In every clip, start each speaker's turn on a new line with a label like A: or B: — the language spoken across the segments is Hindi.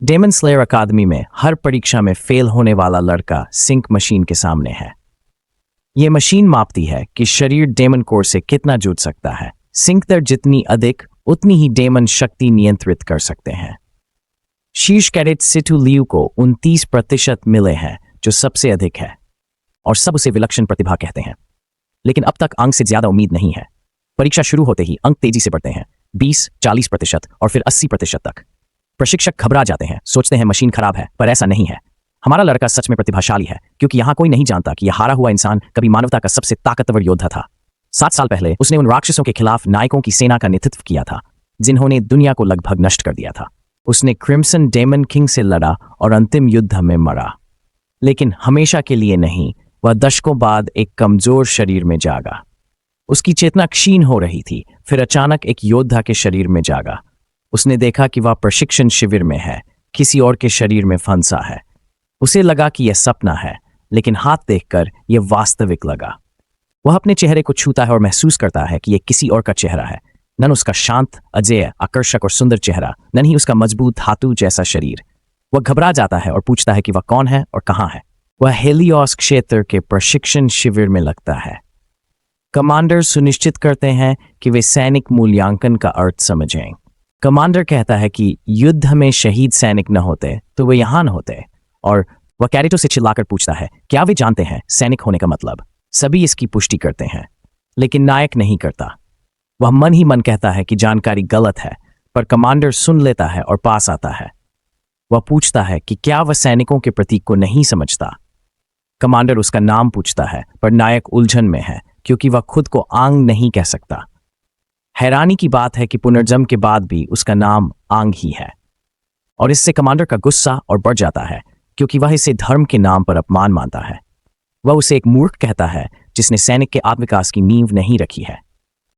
A: डेमन स्लेयर अकादमी में हर परीक्षा में फेल होने वाला लड़का सिंक मशीन के सामने है। यह मशीन मापती है कि शरीर डेमन कोर से कितना जुड़ सकता है। सिंक दर जितनी अधिक उतनी ही डेमन शक्ति नियंत्रित कर सकते हैं। शीर्ष कैडेट सिटू लियू को 29% मिले हैं, जो सबसे अधिक है, और सब उसे विलक्षण प्रतिभा कहते हैं। लेकिन अब तक अंक से ज्यादा उम्मीद नहीं है। परीक्षा शुरू होते ही अंक तेजी से बढ़ते हैं, 20, 40% और फिर 80% तक। प्रशिक्षक घबरा जाते हैं, सोचते हैं मशीन खराब है, पर ऐसा नहीं है। हमारा लड़का सच में प्रतिभाशाली है, क्योंकि यहां कोई नहीं जानता कि यह हारा हुआ इंसान कभी मानवता का सबसे ताकतवर योद्धा था। 7 साल पहले उसने उन राक्षसों के खिलाफ नायकों की सेना का नेतृत्व किया था, जिन्होंने दुनिया को लगभग नष्ट कर दिया था। उसने क्रिम्सन डेमन किंग से लड़ा और अंतिम युद्ध में मरा, लेकिन हमेशा के लिए नहीं। वह दशकों बाद एक कमजोर शरीर में जागा। उसकी चेतना क्षीण हो रही थी, फिर अचानक एक योद्धा के शरीर में जागा। उसने देखा कि वह प्रशिक्षण शिविर में है, किसी और के शरीर में फंसा है। उसे लगा कि यह सपना है, लेकिन हाथ देखकर यह वास्तविक लगा। वह अपने चेहरे को छूता है और महसूस करता है कि यह किसी और का चेहरा है। न उसका शांत, अजेय, आकर्षक और सुंदर चेहरा, न ही उसका मजबूत धातु जैसा शरीर। वह घबरा जाता है और पूछता है कि वह कौन है और कहाँ है। वह हेलियोस क्षेत्र के प्रशिक्षण शिविर में लगता है। कमांडर सुनिश्चित करते हैं कि वे सैनिक मूल्यांकन का अर्थ समझें। कमांडर कहता है कि युद्ध में शहीद सैनिक न होते तो वे यहां न होते, और वह कैडेटों से चिल्लाकर पूछता है, क्या वे जानते हैं सैनिक होने का मतलब? सभी इसकी पुष्टि करते हैं, लेकिन नायक नहीं करता। वह मन ही मन कहता है कि जानकारी गलत है, पर कमांडर सुन लेता है और पास आता है। वह पूछता है कि क्या वह सैनिकों के प्रतीक को नहीं समझता। कमांडर उसका नाम पूछता है, पर नायक उलझन में है, क्योंकि वह खुद को आंग नहीं कह सकता। हैरानी की बात है कि पुनर्जन्म के बाद भी उसका नाम आंग ही है, और इससे कमांडर का गुस्सा और बढ़ जाता है, क्योंकि वह इसे धर्म के नाम पर अपमान मानता है। वह उसे एक मूर्ख कहता है जिसने सैनिक के आत्मविकास की नींव नहीं रखी है।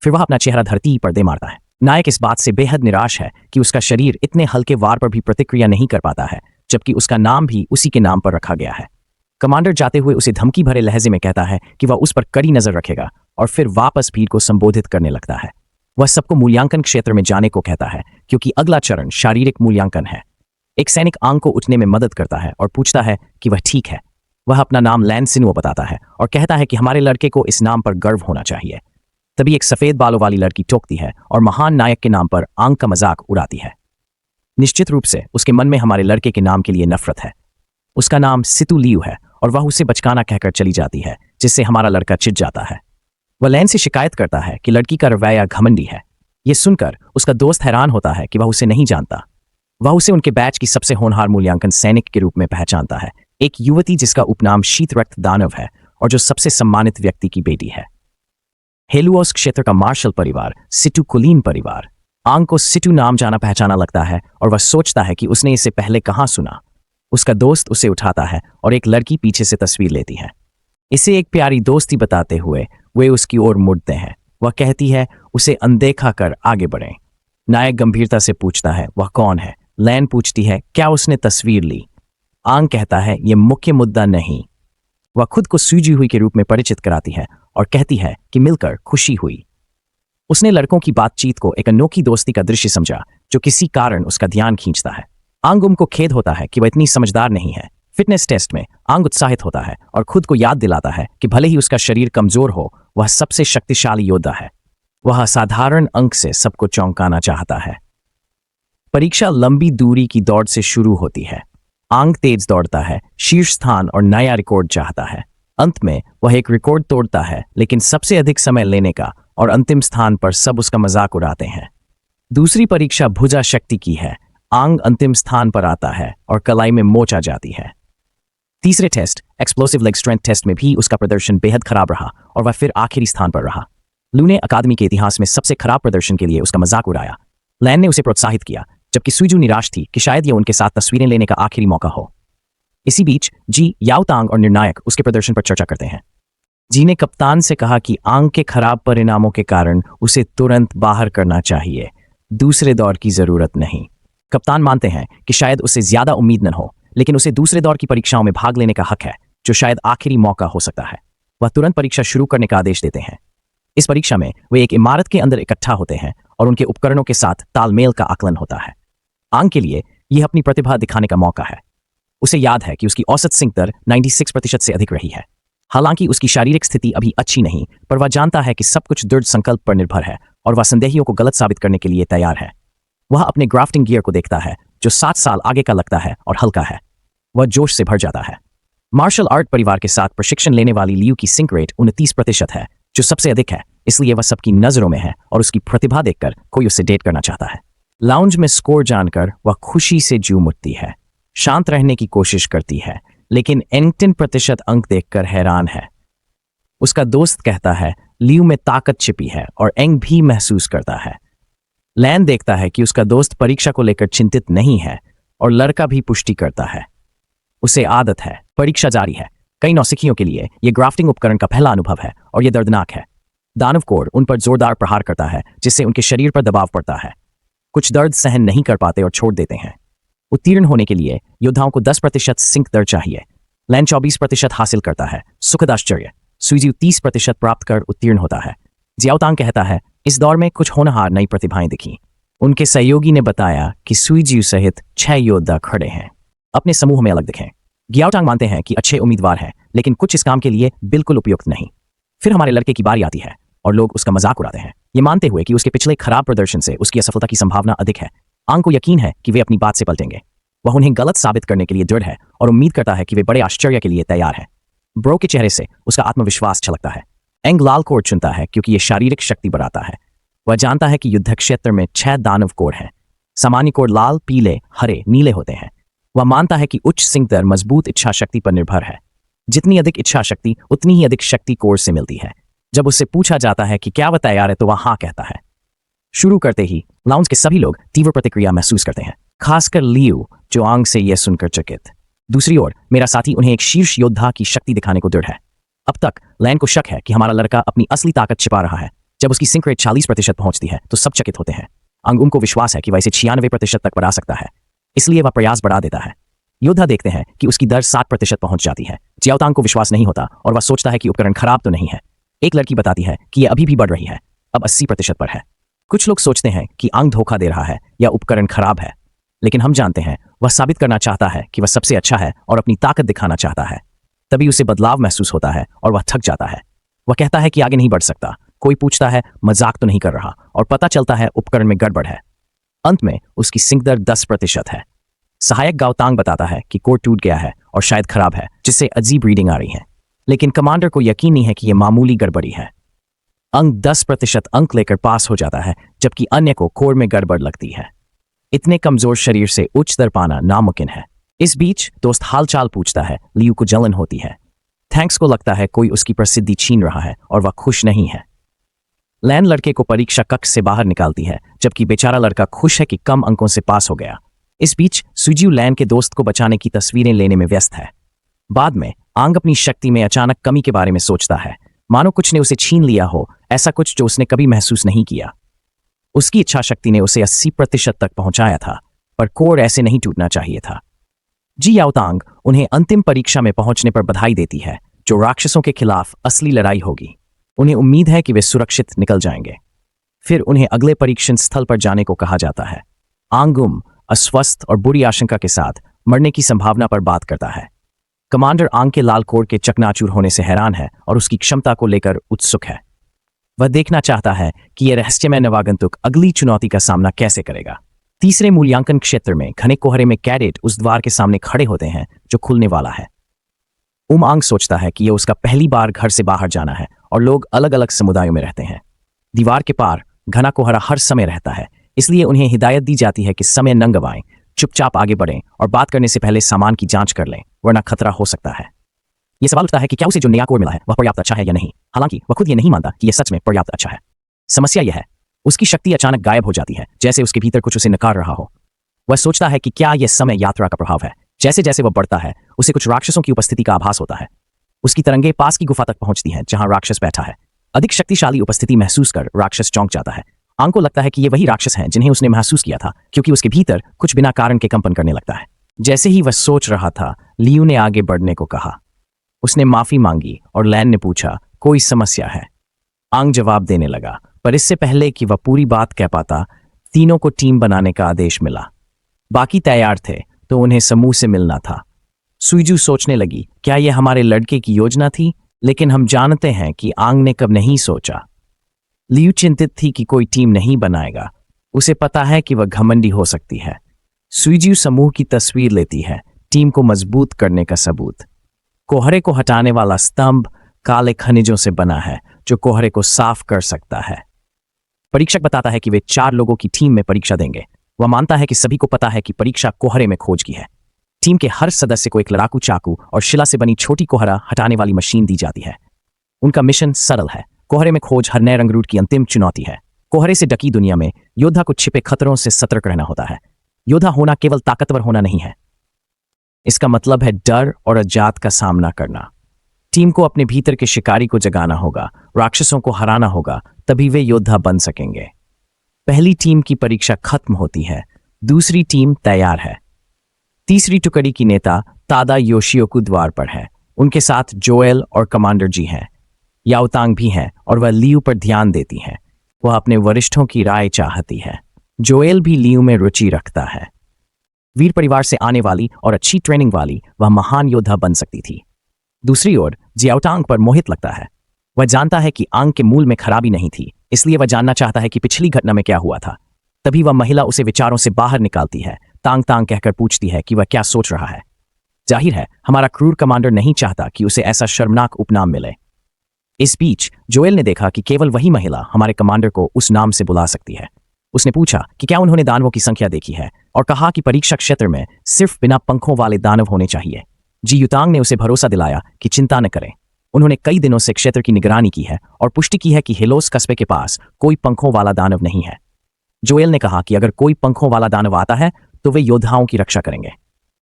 A: फिर वह अपना चेहरा धरती पर दे मारता है। नायक इस बात से बेहद निराश है कि उसका शरीर इतने हल्के वार पर भी प्रतिक्रिया नहीं कर पाता है, जबकि उसका नाम भी उसी के नाम पर रखा गया है। कमांडर जाते हुए उसे धमकी भरे लहजे में कहता है कि वह उस पर कड़ी नजर रखेगा, और फिर वापस भीड़ को संबोधित करने लगता है। वह सबको मूल्यांकन क्षेत्र में जाने को कहता है, क्योंकि अगला चरण शारीरिक मूल्यांकन है। एक सैनिक आंग को उठने में मदद करता है और पूछता है कि वह ठीक है। वह अपना नाम लैन सिनुओ बताता है और कहता है कि हमारे लड़के को इस नाम पर गर्व होना चाहिए। तभी एक सफेद बालों वाली लड़की टोकती है और महान नायक के नाम पर आंग का मजाक उड़ाती है। निश्चित रूप से उसके मन में हमारे लड़के के नाम के लिए नफरत है। उसका नाम सितू लियू है, और वह उसे बचकाना कहकर चली जाती है, जिससे हमारा लड़का चिढ़ जाता है। वह लैन से शिकायत करता है कि लड़की का रवैया घमंडी है। यह सुनकर उसका दोस्त हैरान होता है कि वह उसे नहीं जानता। वह उसे उनके बैच की सबसे होनहार मूल्यांकन सैनिक के रूप में पहचानता है, एक युवती जिसका उपनाम शीत रक्त दानव है और जो सबसे सम्मानित व्यक्ति की बेटी है। हेलुओस क्षेत्र का मार्शल परिवार, सिटू कुलीन परिवार, आंग को सिटू नाम जाना पहचाना लगता है, और वह सोचता है कि उसने इसे पहले कहाँ सुना। उसका दोस्त उसे उठाता है और एक लड़की पीछे से तस्वीर लेती है। इसे एक प्यारी दोस्ती बताते हुए वे उसकी ओर मुड़ते हैं। वह कहती है उसे अनदेखा कर आगे बढ़ें। नायक गंभीरता से पूछता है वह कौन है। लैन पूछती है क्या उसने तस्वीर ली। आंग कहता है यह मुख्य मुद्दा नहीं। वह खुद को सूजी हुई के रूप में परिचित कराती है और कहती है कि मिलकर खुशी हुई। उसने लड़कों की बातचीत को एक अनोखी दोस्ती का दृश्य समझा, जो किसी कारण उसका ध्यान खींचता है। आंग को खेद होता है कि वह इतनी समझदार नहीं है। फिटनेस टेस्ट में आंग उत्साहित होता है और खुद को याद दिलाता है कि भले ही उसका शरीर कमजोर हो, वह सबसे शक्तिशाली योद्धा है। वह असाधारण अंक से सबको चौंकाना चाहता है। परीक्षा लंबी दूरी की दौड़ से शुरू होती है। आंग तेज दौड़ता है, शीर्ष स्थान और नया रिकॉर्ड चाहता है। अंत में वह एक रिकॉर्ड तोड़ता है, लेकिन सबसे अधिक समय लेने का, और अंतिम स्थान पर सब उसका मजाक उड़ाते हैं। दूसरी परीक्षा भुजा शक्ति की है। आंग अंतिम स्थान पर आता है और कलाई में मोच आ जाती है। तीसरे test, explosive leg strength test में भी उसका प्रदर्शन बेहद खराब रहा और वह फिर आखिरी स्थान पर रहा। लू ने अकादमी के इतिहास में सबसे खराब प्रदर्शन के लिए उसका मजाक उड़ाया। लैन ने उसे प्रोत्साहित किया, जबकि सुजू निराश थी कि शायद यह उनके साथ तस्वीरें लेने का आखिरी मौका हो। इसी बीच जी, याओ तांग और निर्णायक उसके प्रदर्शन पर चर्चा करते हैं। जी ने कप्तान से कहा कि आंग के खराब परिणामों के कारण उसे तुरंत बाहर करना चाहिए, दूसरे दौर की जरूरत नहीं। कप्तान मानते हैं कि शायद उसे ज्यादा उम्मीद न हो, लेकिन उसे दूसरे दौर की परीक्षाओं में भाग लेने का हक है, जो शायद आखिरी मौका हो सकता है। वह तुरंत परीक्षा शुरू करने का आदेश देते हैं। इस परीक्षा में वे एक इमारत के अंदर इकट्ठा होते हैं और उनके उपकरणों के साथ तालमेल का आकलन होता है। आंग के लिए यह अपनी प्रतिभा दिखाने का मौका है। उसे याद है कि उसकी औसत सिंक दर 96% से अधिक रही है। हालांकि उसकी शारीरिक स्थिति अभी अच्छी नहीं, पर वह जानता है कि सब कुछ दृढ़ संकल्प पर निर्भर है और वह संदेहियों को गलत साबित करने के लिए तैयार है। वह अपने ग्राफ्टिंग गियर को देखता है जो 7 साल आगे का लगता है और हल्का है। वह जोश से भर जाता है। मार्शल आर्ट परिवार के साथ प्रशिक्षण लेने वाली लियू की सिंक रेट 29% है, जो सबसे अधिक है, इसलिए वह सबकी नजरों में है और उसकी प्रतिभा देखकर कोई उससे डेट करना चाहता है। लाउंज में स्कोर जानकर वह खुशी से झूम उठती है, शांत रहने की कोशिश करती है, लेकिन 89% अंक देखकर हैरान है। उसका दोस्त कहता है लियू में ताकत छिपी है और एंग भी महसूस करता है। लैन देखता है कि उसका दोस्त परीक्षा को लेकर चिंतित नहीं है और लड़का भी पुष्टि करता है। उसे आदत है। परीक्षा जारी है। कई नौसिखियों के लिए यह ग्राफ्टिंग उपकरण का पहला अनुभव है और यह दर्दनाक है। दानव कोर उन पर जोरदार प्रहार करता है जिससे उनके शरीर पर दबाव पड़ता है। कुछ दर्द सहन नहीं कर पाते और छोड़ देते हैं। उत्तीर्ण होने के लिए योद्धाओं को 10% सिंक दर चाहिए। लैन 24% हासिल करता है। सुखद आश्चर्य। सुईजियो 30% प्राप्त कर उत्तीर्ण होता है। जियाओतांग कहता है इस दौर में कुछ होनहार नई प्रतिभाएं दिखी। उनके सहयोगी ने बताया कि सुईजियो सहित 6 योद्धा खड़े हैं, अपने समूह में अलग दिखें। जियाओतांग मानते हैं कि अच्छे उम्मीदवार हैं, लेकिन कुछ इस काम के लिए बिल्कुल उपयुक्त नहीं। फिर हमारे लड़के की बारी आती है और लोग उसका मजाक उड़ाते हैं, ये मानते हुए कि उसके पिछले खराब प्रदर्शन से उसकी असफलता की संभावना अधिक है। आंग को यकीन है कि वे अपनी बात से पलटेंगे। वह उन्हें गलत साबित करने के लिए दृढ़ है और उम्मीद करता है कि वे बड़े आश्चर्य के लिए तैयार हैं। ब्रो के चेहरे से उसका आत्मविश्वास छलकता है। एंग लाल कोर चुनता है क्योंकि यह शारीरिक शक्ति बढ़ाता है। वह जानता है कि युद्ध क्षेत्र में 6 दानव कोर हैं। सामान्य कोर लाल, पीले, हरे, नीले होते हैं। वह मानता है कि उच्च सिंक दर मजबूत इच्छा शक्ति पर निर्भर है। जितनी अधिक इच्छा शक्ति उतनी ही अधिक शक्ति कोर से मिलती है। जब उससे पूछा जाता है कि क्या वह तैयार है तो वह हाँ कहता है। शुरू करते ही लाउंज के सभी लोग तीव्र प्रतिक्रिया महसूस करते हैं, खासकर लियू जो आंग से यह सुनकर चकित। दूसरी ओर मेरा साथी उन्हें एक शीर्ष योद्धा की शक्ति दिखाने को दृढ़ है। अब तक लैन को शक है कि हमारा लड़का अपनी असली ताकत छिपा रहा है। जब उसकी सिंक रेट 40% पहुंचती है तो सब चकित होते हैं। आंग को विश्वास है कि वह इसे 96% तक बढ़ा सकता है, इसलिए वह प्रयास बढ़ा देता है। योद्धा देखते हैं कि उसकी दर 60% पहुंच जाती है। जियाओतांग को विश्वास नहीं होता और वह सोचता है कि उपकरण खराब तो नहीं है। एक लड़की बताती है कि यह अभी भी बढ़ रही है, अब 80% पर है। कुछ लोग सोचते हैं कि आंग धोखा दे रहा है या उपकरण खराब है, लेकिन हम जानते हैं वह साबित करना चाहता है कि वह सबसे अच्छा है और अपनी ताकत दिखाना चाहता है। तभी उसे बदलाव महसूस होता है और वह थक जाता है। वह कहता है कि आगे नहीं बढ़ सकता। कोई पूछता है मजाक तो नहीं कर रहा, और पता चलता है उपकरण में गड़बड़ है। अंत में उसकी सिंक दर 10% है। सहायक गाओतांग बताता है कि कोर टूट गया है और शायद खराब है, जिससे अजीब रीडिंग आ रही है, लेकिन कमांडर को यकीन नहीं है कि यह मामूली गड़बड़ी है। अंग 10% अंक लेकर पास हो जाता है, जबकि अन्य को कोर में गड़बड़ लगती है। इतने कमजोर शरीर से उच्च दर पाना नामुमकिन है। इस बीच दोस्त हालचाल पूछता है। लियू को जलन होती है। थैंक्स को लगता है कोई उसकी प्रसिद्धि छीन रहा है और वह खुश नहीं है। लैन लड़के को परीक्षा कक्ष से बाहर निकालती है, जबकि बेचारा लड़का खुश है कि कम अंकों से पास हो गया। इस बीच सुजियो लैन के दोस्त को बचाने की तस्वीरें लेने में व्यस्त है। बाद में आंग अपनी शक्ति में अचानक कमी के बारे में सोचता है, मानो कुछ ने उसे छीन लिया हो, ऐसा कुछ जो उसने कभी महसूस नहीं किया। उसकी इच्छा शक्ति ने उसे 80% तक पहुंचाया था, पर कोर ऐसे नहीं टूटना चाहिए था। जियाओतांग उन्हें अंतिम परीक्षा में पहुंचने पर बधाई देती है, जो राक्षसों के खिलाफ असली लड़ाई होगी। उन्हें उम्मीद है कि वे सुरक्षित निकल जाएंगे। फिर उन्हें अगले परीक्षण स्थल पर जाने को कहा जाता है। आंगुम अस्वस्थ और बुरी आशंका के साथ मरने की संभावना पर बात करता है। कमांडर आंग के लाल कोर के चकनाचूर होने से हैरान है और उसकी क्षमता को लेकर उत्सुक है। वह देखना चाहता है कि यह रहस्यमय नवागंतुक अगली चुनौती का सामना कैसे करेगा। तीसरे मूल्यांकन क्षेत्र में घने कोहरे में कैडेट उस द्वार के सामने खड़े होते हैं जो खुलने वाला है। आंग सोचता है कि यह उसका पहली बार घर से बाहर जाना है और लोग अलग अलग समुदायों में रहते हैं। दीवार के पार घना कोहरा हर समय रहता है, इसलिए उन्हें हिदायत दी जाती है कि समय न गंवाएं, चुपचाप आगे बढ़ें और बात करने से पहले सामान की जांच कर लें, वरना खतरा हो सकता है। यह सवाल उठता है कि क्या उसे जो नया कोर मिला है वह पर्याप्त अच्छा है या नहीं। हालांकि वह खुद ये नहीं मानता कि यह सच में पर्याप्त अच्छा है। समस्या यह है, उसकी शक्ति अचानक गायब हो जाती है, जैसे उसके भीतर कुछ उसे नकार रहा हो। वह सोचता है कि क्या यह समय यात्रा का प्रभाव है। जैसे जैसे वह बढ़ता है, उसे कुछ राक्षसों की उपस्थिति का आभास होता है। उसकी तरंगे पास की गुफा तक पहुंचती हैं, जहां राक्षस बैठा है। अधिक शक्तिशाली उपस्थिति महसूस कर राक्षस चौंक जाता है। आंग को लगता है कि ये वही राक्षस हैं जिन्हें उसने महसूस किया था, क्योंकि उसके भीतर कुछ बिना कारण के कंपन करने लगता है। जैसे ही वह सोच रहा था, लियू ने आगे बढ़ने को कहा। उसने माफी मांगी और लैन ने पूछा, कोई समस्या है? आंग जवाब देने लगा, पर इससे पहले कि वह पूरी बात कह पाता, तीनों को टीम बनाने का आदेश मिला। बाकी तैयार थे तो उन्हें समूह से मिलना था। सुईजू सोचने लगी, क्या यह हमारे लड़के की योजना थी? लेकिन हम जानते हैं कि आंग ने कब नहीं सोचा। लियू चिंतित थी कि कोई टीम नहीं बनाएगा। उसे पता है कि वह घमंडी हो सकती है। सुईजू समूह की तस्वीर लेती है, टीम को मजबूत करने का सबूत। कोहरे को हटाने वाला स्तंभ काले खनिजों से बना है जो कोहरे को साफ कर सकता है। परीक्षक बताता है कि वे 4 लोगों की टीम में परीक्षा देंगे। वह मानता है कि सभी को पता है कि परीक्षा कोहरे में खोज की है। टीम के हर सदस्य को एक लड़ाकू चाकू और शिला से बनी छोटी कोहरा हटाने वाली मशीन दी जाती है। उनका मिशन सरल है, कोहरे में खोज हर नए रंगरूट की अंतिम चुनौती है। कोहरे से ढकी दुनिया में योद्धा को छिपे खतरों से सतर्क रहना होता है। योद्धा होना केवल ताकतवर होना नहीं है, इसका मतलब है डर और अजात का सामना करना। टीम को अपने भीतर के शिकारी को जगाना होगा, राक्षसों को हराना होगा, तभी वे योद्धा बन सकेंगे। पहली टीम की परीक्षा खत्म होती है, दूसरी टीम तैयार है। तीसरी टुकड़ी की नेता तादा योशियोकू द्वार पर है। उनके साथ जोएल और कमांडर जी हैं। याओतांग भी हैं और वह लियू पर ध्यान देती हैं। वह अपने वरिष्ठों की राय चाहती है। जोएल भी लियू में रुचि रखता है। वीर परिवार से आने वाली और अच्छी ट्रेनिंग वाली वह महान योद्धा बन सकती थी। दूसरी ओर जियाओतांग पर मोहित लगता है। वह जानता है कि आंग के मूल में खराबी नहीं थी, इसलिए वह जानना चाहता है कि पिछली घटना में क्या हुआ था। तभी वह महिला उसे विचारों से बाहर निकालती है, तांग तांग कहकर पूछती है कि वह क्या सोच रहा है। जाहिर है हमारा क्रूर कमांडर नहीं चाहता कि उसे ऐसा शर्मनाक उपनाम मिले। इस बीच जोएल ने देखा कि केवल वही महिला हमारे कमांडर को उस नाम से बुला सकती है। उसने पूछा कि क्या उन्होंने दानवों की संख्या देखी है और कहा कि परीक्षा क्षेत्र में सिर्फ बिना पंखों वाले दानव होने चाहिए। जी युतांग ने उसे भरोसा दिलाया कि चिंता न करें। उन्होंने कई दिनों से क्षेत्र की निगरानी की है और पुष्टि की है कि हिलोस कस्बे के पास कोई पंखों वाला दानव नहीं है। जोएल ने कहा कि अगर कोई पंखों वाला दानव आता है तो वे योद्धाओं की रक्षा करेंगे।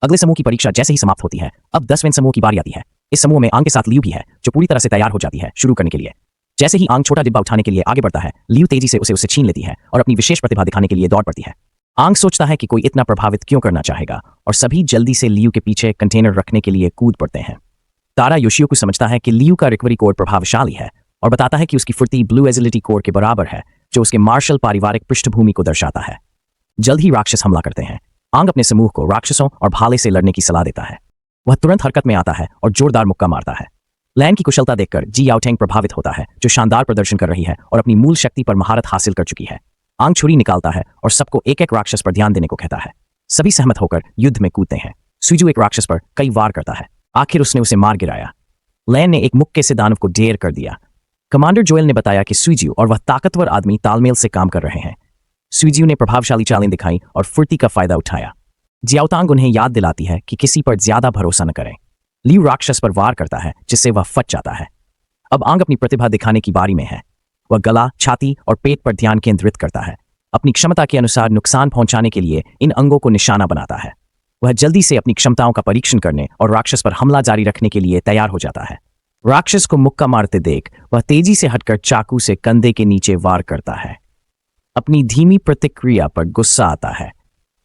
A: अगले समूह की परीक्षा जैसे ही समाप्त होती है, अब 10वें समूह की बारी आती है। इस समूह में आंग के साथ लियू भी है, जो पूरी तरह से तैयार हो जाती है शुरू करने के लिए। जैसे ही आंग छोटा डिब्बा उठाने के लिए आगे बढ़ता है, लियू तेजी से उसे छीन लेती है और अपनी विशेष प्रतिभा दिखाने के लिए दौड़ पड़ती है। आंग सोचता है कि कोई इतना प्रभावित क्यों करना चाहेगा और सभी जल्दी से लियू के पीछे कंटेनर रखने के लिए कूद पड़ते हैं। तारा योशियोकू समझता है कि लियू का रिकवरी कोर प्रभावशाली है और बताता है कि उसकी फुर्ती ब्लू एजिलिटी कोर के बराबर है, जो उसके मार्शल पारिवारिक पृष्ठभूमि को दर्शाता है। जल्द ही राक्षस हमला करते हैं। आंग अपने समूह को राक्षसों और भाले से लड़ने की सलाह देता है। वह तुरंत हरकत में आता है और जोरदार मुक्का मारता है। लैन की कुशलता देखकर जी याओटेंग प्रभावित होता है, जो शानदार प्रदर्शन कर रही है और अपनी मूल शक्ति पर महारत हासिल कर चुकी है। आंग छुरी निकालता है और सबको एक एक राक्षस पर ध्यान देने को कहता है। सभी सहमत होकर युद्ध में कूदते हैं। सुईजू एक राक्षस पर कई वार करता है। आखिर उसने उसे मार गिराया। लैन ने एक मुक्के से दानव को ढेर कर दिया। कमांडर जोएल ने बताया कि सुईजू और वह ताकतवर आदमी तालमेल से काम कर रहे हैं। सुईजू ने प्रभावशाली चालें दिखाई और फुर्ती का फायदा उठाया। जियाओतांग उन्हें याद दिलाती है कि किसी पर ज्यादा भरोसा न करें। लियू राक्षस पर वार करता है, जिससे वह फट जाता है। अब आंग अपनी प्रतिभा दिखाने की बारी में है। वह गला, छाती और पेट पर ध्यान केंद्रित करता है। अपनी क्षमता के अनुसार नुकसान पहुंचाने के लिए इन अंगों को निशाना बनाता है। वह जल्दी से अपनी क्षमताओं का परीक्षण करने और राक्षस पर हमला जारी रखने के लिए तैयार हो जाता है। राक्षस को मुक्का मारते देख वह तेजी से हटकर चाकू से कंधे के नीचे वार करता है। अपनी धीमी प्रतिक्रिया पर गुस्सा आता है।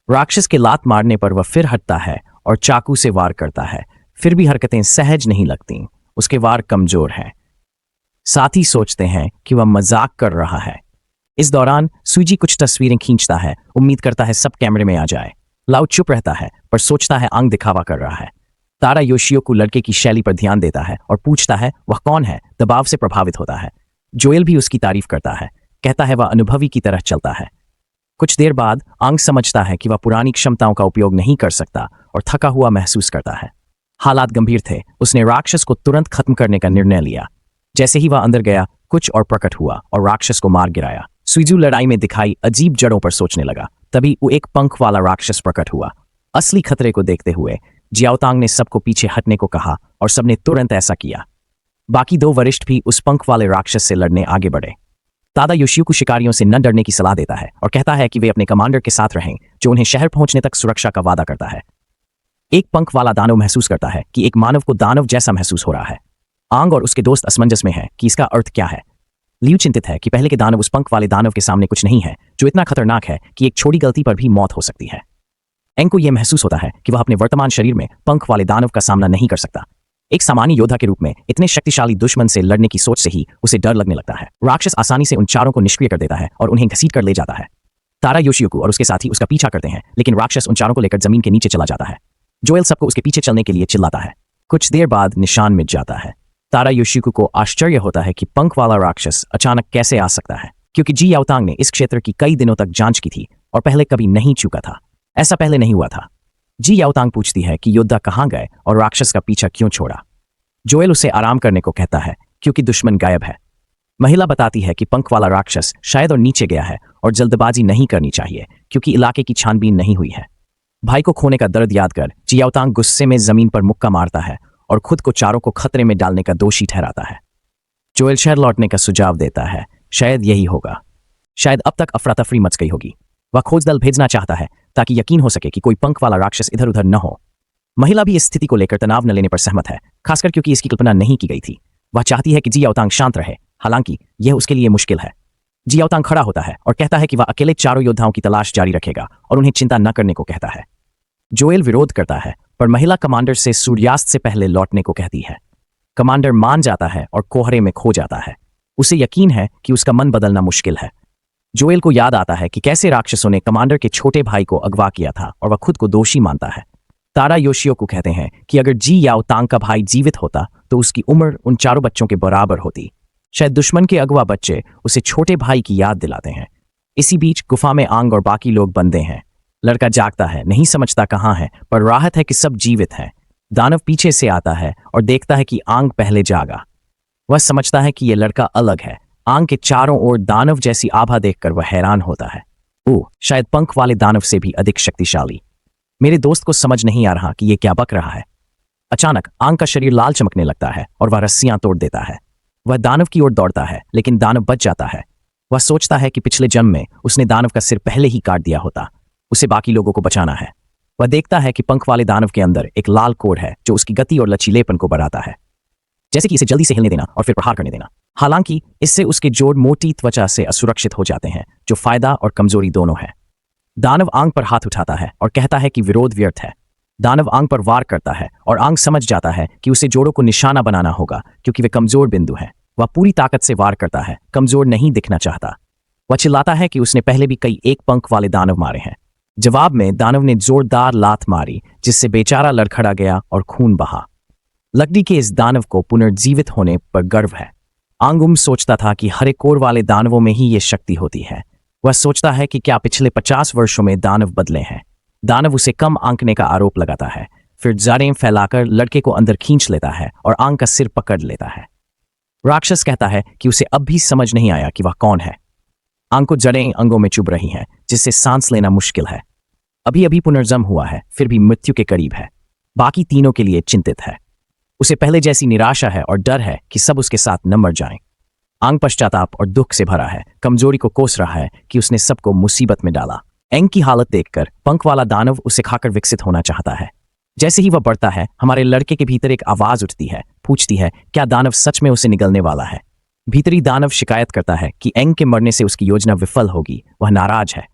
A: राक्षस के लात मारने पर वह फिर हटता है और चाकू से वार करता है। फिर भी हरकतें सहज नहीं लगती। उसके वार कमजोर हैं। साथी सोचते हैं कि वह मजाक कर रहा है। इस दौरान सुईजी कुछ तस्वीरें खींचता है, उम्मीद करता है सब कैमरे में आ जाए। लाउ चुप रहता है पर सोचता है आंग दिखावा कर रहा है। तारा योशियोकू लड़के की शैली पर ध्यान देता है और पूछता है वह कौन है। दबाव से प्रभावित होता है। जोएल भी उसकी तारीफ करता है, कहता है वह अनुभवी की तरह चलता है। कुछ देर बाद आंग समझता है कि वह पुरानी क्षमताओं का उपयोग नहीं कर सकता और थका हुआ महसूस करता है। हालात गंभीर थे। उसने राक्षस को तुरंत खत्म करने का निर्णय लिया। जैसे ही वह अंदर गया, कुछ और प्रकट हुआ और राक्षस को मार गिराया। सुईजू लड़ाई में दिखाई अजीब जड़ों पर सोचने लगा। तभी वो एक पंख वाला राक्षस प्रकट हुआ। असली खतरे को देखते हुए जियाओतांग ने सबको पीछे हटने को कहा और सबने तुरंत ऐसा किया। बाकी 2 वरिष्ठ भी उस पंख वाले राक्षस से लड़ने आगे बढ़े। तादा योशियोकू शिकारियों से न डरने की सलाह देता है और कहता है कि वे अपने कमांडर के साथ रहें, जो उन्हें शहर पहुंचने तक सुरक्षा का वादा करता है। एक पंख वाला दानव महसूस करता है कि एक मानव को दानव जैसा महसूस हो रहा है। आंग और उसके दोस्त असमंजस में हैं कि इसका अर्थ क्या है। लियू चिंतित है कि पहले के दानव उस पंख वाले दानव के सामने कुछ नहीं है, जो इतना खतरनाक है कि एक छोटी गलती पर भी मौत हो सकती है। एंग को यह महसूस होता है कि वह अपने वर्तमान शरीर में पंख वाले दानव का सामना नहीं कर सकता। एक सामान्य योद्धा के रूप में इतने शक्तिशाली दुश्मन से लड़ने की सोच से ही उसे डर लगने लगता है। राक्षस आसानी से उन चारों को निष्क्रिय कर देता है और उन्हें घसीट कर ले जाता है। तारा योशियोको और उसके साथी उसका पीछा करते हैं, लेकिन राक्षस उन चारों को लेकर जमीन के नीचे चला जाता है। जोएल सबको उसके पीछे चलने के लिए चिल्लाता है। कुछ देर बाद निशान मिट जाता है। तारा योशियोको को आश्चर्य होता है कि पंख वाला राक्षस अचानक कैसे आ सकता है, क्योंकि जी याओतांग ने इस क्षेत्र की कई दिनों तक जांच की थी और पहले कभी नहीं चूका था। ऐसा पहले नहीं हुआ था। जी याओतांग पूछती है कि योद्धा कहाँ गए और राक्षस का पीछा क्यों छोड़ा। जोएल उसे आराम करने को कहता है क्योंकि दुश्मन गायब है। महिला बताती है कि पंख वाला राक्षस शायद और नीचे गया है और जल्दबाजी नहीं करनी चाहिए क्योंकि इलाके की छानबीन नहीं हुई है। भाई को खोने का दर्द याद कर जी याओतांग गुस्से में जमीन पर मुक्का मारता है और खुद को चारों को खतरे में डालने का दोषी ठहराता है। जोएल शहर लौटने का सुझाव देता है, शायद यही होगा। शायद अब तक अफरा तफरी मच गई होगी। वह खोज दल भेजना चाहता है ताकि यकीन हो सके कि कोई पंख वाला राक्षस इधर उधर न हो। महिला भी इस स्थिति को लेकर तनाव न लेने पर सहमत है, खासकर क्योंकि इसकी कल्पना नहीं की गई थी। वह चाहती है कि जी याओतांग शांत रहे, हालांकि यह उसके लिए मुश्किल है। जी याओतांग खड़ा होता है और कहता है कि वह अकेले चारों योद्धाओं की तलाश जारी रखेगा और उन्हें चिंता न करने को कहता है। जोएल विरोध करता है, पर महिला कमांडर से सूर्यास्त से पहले लौटने को कहती है। कमांडर मान जाता है और कोहरे में खो जाता है। उसे यकीन है कि उसका मन बदलना मुश्किल है। जोएल को याद आता है कि कैसे राक्षसों ने कमांडर के छोटे भाई को अगवा किया था और वह खुद को दोषी मानता है। तारा योशियोको कहते हैं कि अगर जी याओतांग का भाई जीवित होता तो उसकी उम्र उन चारों बच्चों के बराबर होती। शायद दुश्मन के अगवा बच्चे उसे छोटे भाई की याद दिलाते हैं। इसी बीच गुफा में आंग और बाकी लोग बंधे हैं। लड़का जागता है, नहीं समझता कहाँ है, पर राहत है कि सब जीवित हैं। दानव पीछे से आता है और देखता है कि आंग पहले जागा। वह समझता है कि यह लड़का अलग है। आंग के चारों ओर दानव जैसी आभा देखकर वह हैरान होता है। ओह, शायद पंख वाले दानव से भी अधिक शक्तिशाली। मेरे दोस्त को समझ नहीं आ रहा कि यह क्या बक रहा है। अचानक आंग का शरीर लाल चमकने लगता है और वह रस्सियां तोड़ देता है। वह दानव की ओर दौड़ता है, लेकिन दानव बच जाता है। वह सोचता है कि पिछले जन्म में उसने दानव का सिर पहले ही काट दिया होता। उसे बाकी लोगों को बचाना है। वह देखता है कि पंख वाले दानव के अंदर एक लाल कोड है जो उसकी गति और लचीलेपन को बढ़ाता है, जैसे कि इसे जल्दी से हिलने देना और फिर प्रहार करने देना। हालांकि इससे उसके जोड़ मोटी त्वचा से असुरक्षित हो जाते हैं, जो फायदा और कमजोरी दोनों है। दानव आंग पर हाथ उठाता है और कहता है कि विरोध व्यर्थ है। दानव आंग पर वार करता है और आंग समझ जाता है कि उसे जोड़ों को निशाना बनाना होगा क्योंकि वे कमजोर बिंदु हैं। वह पूरी ताकत से वार करता है, कमजोर नहीं दिखना चाहता। वह चिल्लाता है कि उसने पहले भी कई एक पंख वाले दानव मारे हैं। जवाब में दानव ने जोरदार लात मारी, जिससे बेचारा लड़खड़ा गया और खून बहा। लकड़ी के इस दानव को पुनर्जीवित होने पर गर्व है। आंगुम सोचता था कि हरे कोर वाले दानवों में ही ये शक्ति होती है। वह सोचता है कि क्या पिछले 50 वर्षों में दानव बदले हैं। दानव उसे कम आंकने का आरोप लगाता है, फिर जड़ें फैलाकर लड़के को अंदर खींच लेता है और आंग का सिर पकड़ लेता है। राक्षस कहता है कि उसे अब भी समझ नहीं आया कि वह कौन है। आंग को जड़ें अंगों में चुभ रही हैं, जिससे सांस लेना मुश्किल है। अभी अभी पुनर्जन्म हुआ है, फिर भी मृत्यु के करीब है। बाकी तीनों के लिए चिंतित है। उसे पहले जैसी निराशा है और डर है कि सब उसके साथ न मर जाएं। आंग पश्चाताप और दुख से भरा है, कमजोरी को कोस रहा है कि उसने सबको मुसीबत में डाला। एंग की हालत देखकर पंख वाला दानव उसे खाकर विकसित होना चाहता है। जैसे ही वह बढ़ता है, हमारे लड़के के भीतर एक आवाज उठती है, पूछती है क्या दानव सच में उसे निगलने वाला है। भीतरी दानव शिकायत करता है कि एंग के मरने से उसकी योजना विफल होगी। वह नाराज है।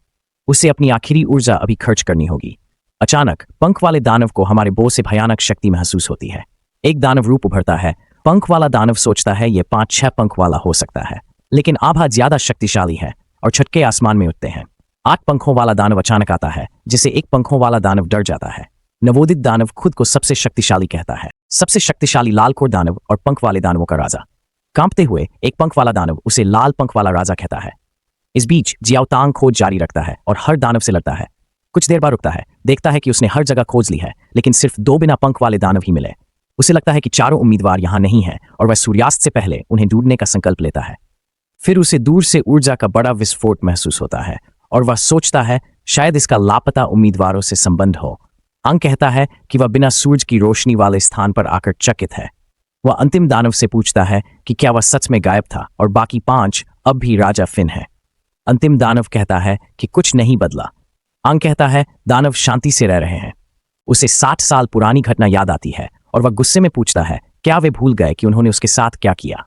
A: उसे अपनी आखिरी ऊर्जा अभी खर्च करनी होगी। अचानक पंख वाले दानव को हमारे बो से भयानक शक्ति महसूस होती है। एक दानव रूप उभरता है। पंख वाला दानव सोचता है यह 5-6 पंख वाला हो सकता है, लेकिन आभा ज्यादा शक्तिशाली है और छटके आसमान में उठते हैं। 8 पंखों वाला दानव अचानक आता है, जिसे 1 पंखों वाला दानव डर जाता है। नवोदित दानव खुद को सबसे शक्तिशाली कहता है, सबसे शक्तिशाली लाल कोर दानव और पंख वाले दानवों का राजा। कांपते हुए एक पंख वाला दानव उसे लाल पंख वाला राजा कहता है। इस बीच जियाओतांग खोज जारी रखता है और हर दानव से लड़ता है। कुछ देर बाद रुकता है, देखता है कि उसने हर जगह खोज ली है, लेकिन सिर्फ 2 बिना पंख वाले दानव ही मिले। उसे लगता है कि चारों उम्मीदवार यहां नहीं हैं और वह सूर्यास्त से पहले उन्हें ढूंढने का संकल्प लेता है। फिर उसे दूर से ऊर्जा का बड़ा विस्फोट महसूस होता है और वह सोचता है शायद इसका लापता उम्मीदवारों से संबंध हो। अंग कहता है कि वह बिना सूरज की रोशनी वाले स्थान पर आकर चकित है। वह अंतिम दानव से पूछता है कि क्या वह सच में गायब था और बाकी 5 अब भी राजा फिन है। अंतिम दानव कहता है कि कुछ नहीं बदला। अंग कहता है दानव शांति से रह रहे हैं। उसे 60 साल पुरानी घटना याद आती है और वह गुस्से में पूछता है क्या वे भूल गए कि उन्होंने उसके साथ क्या किया।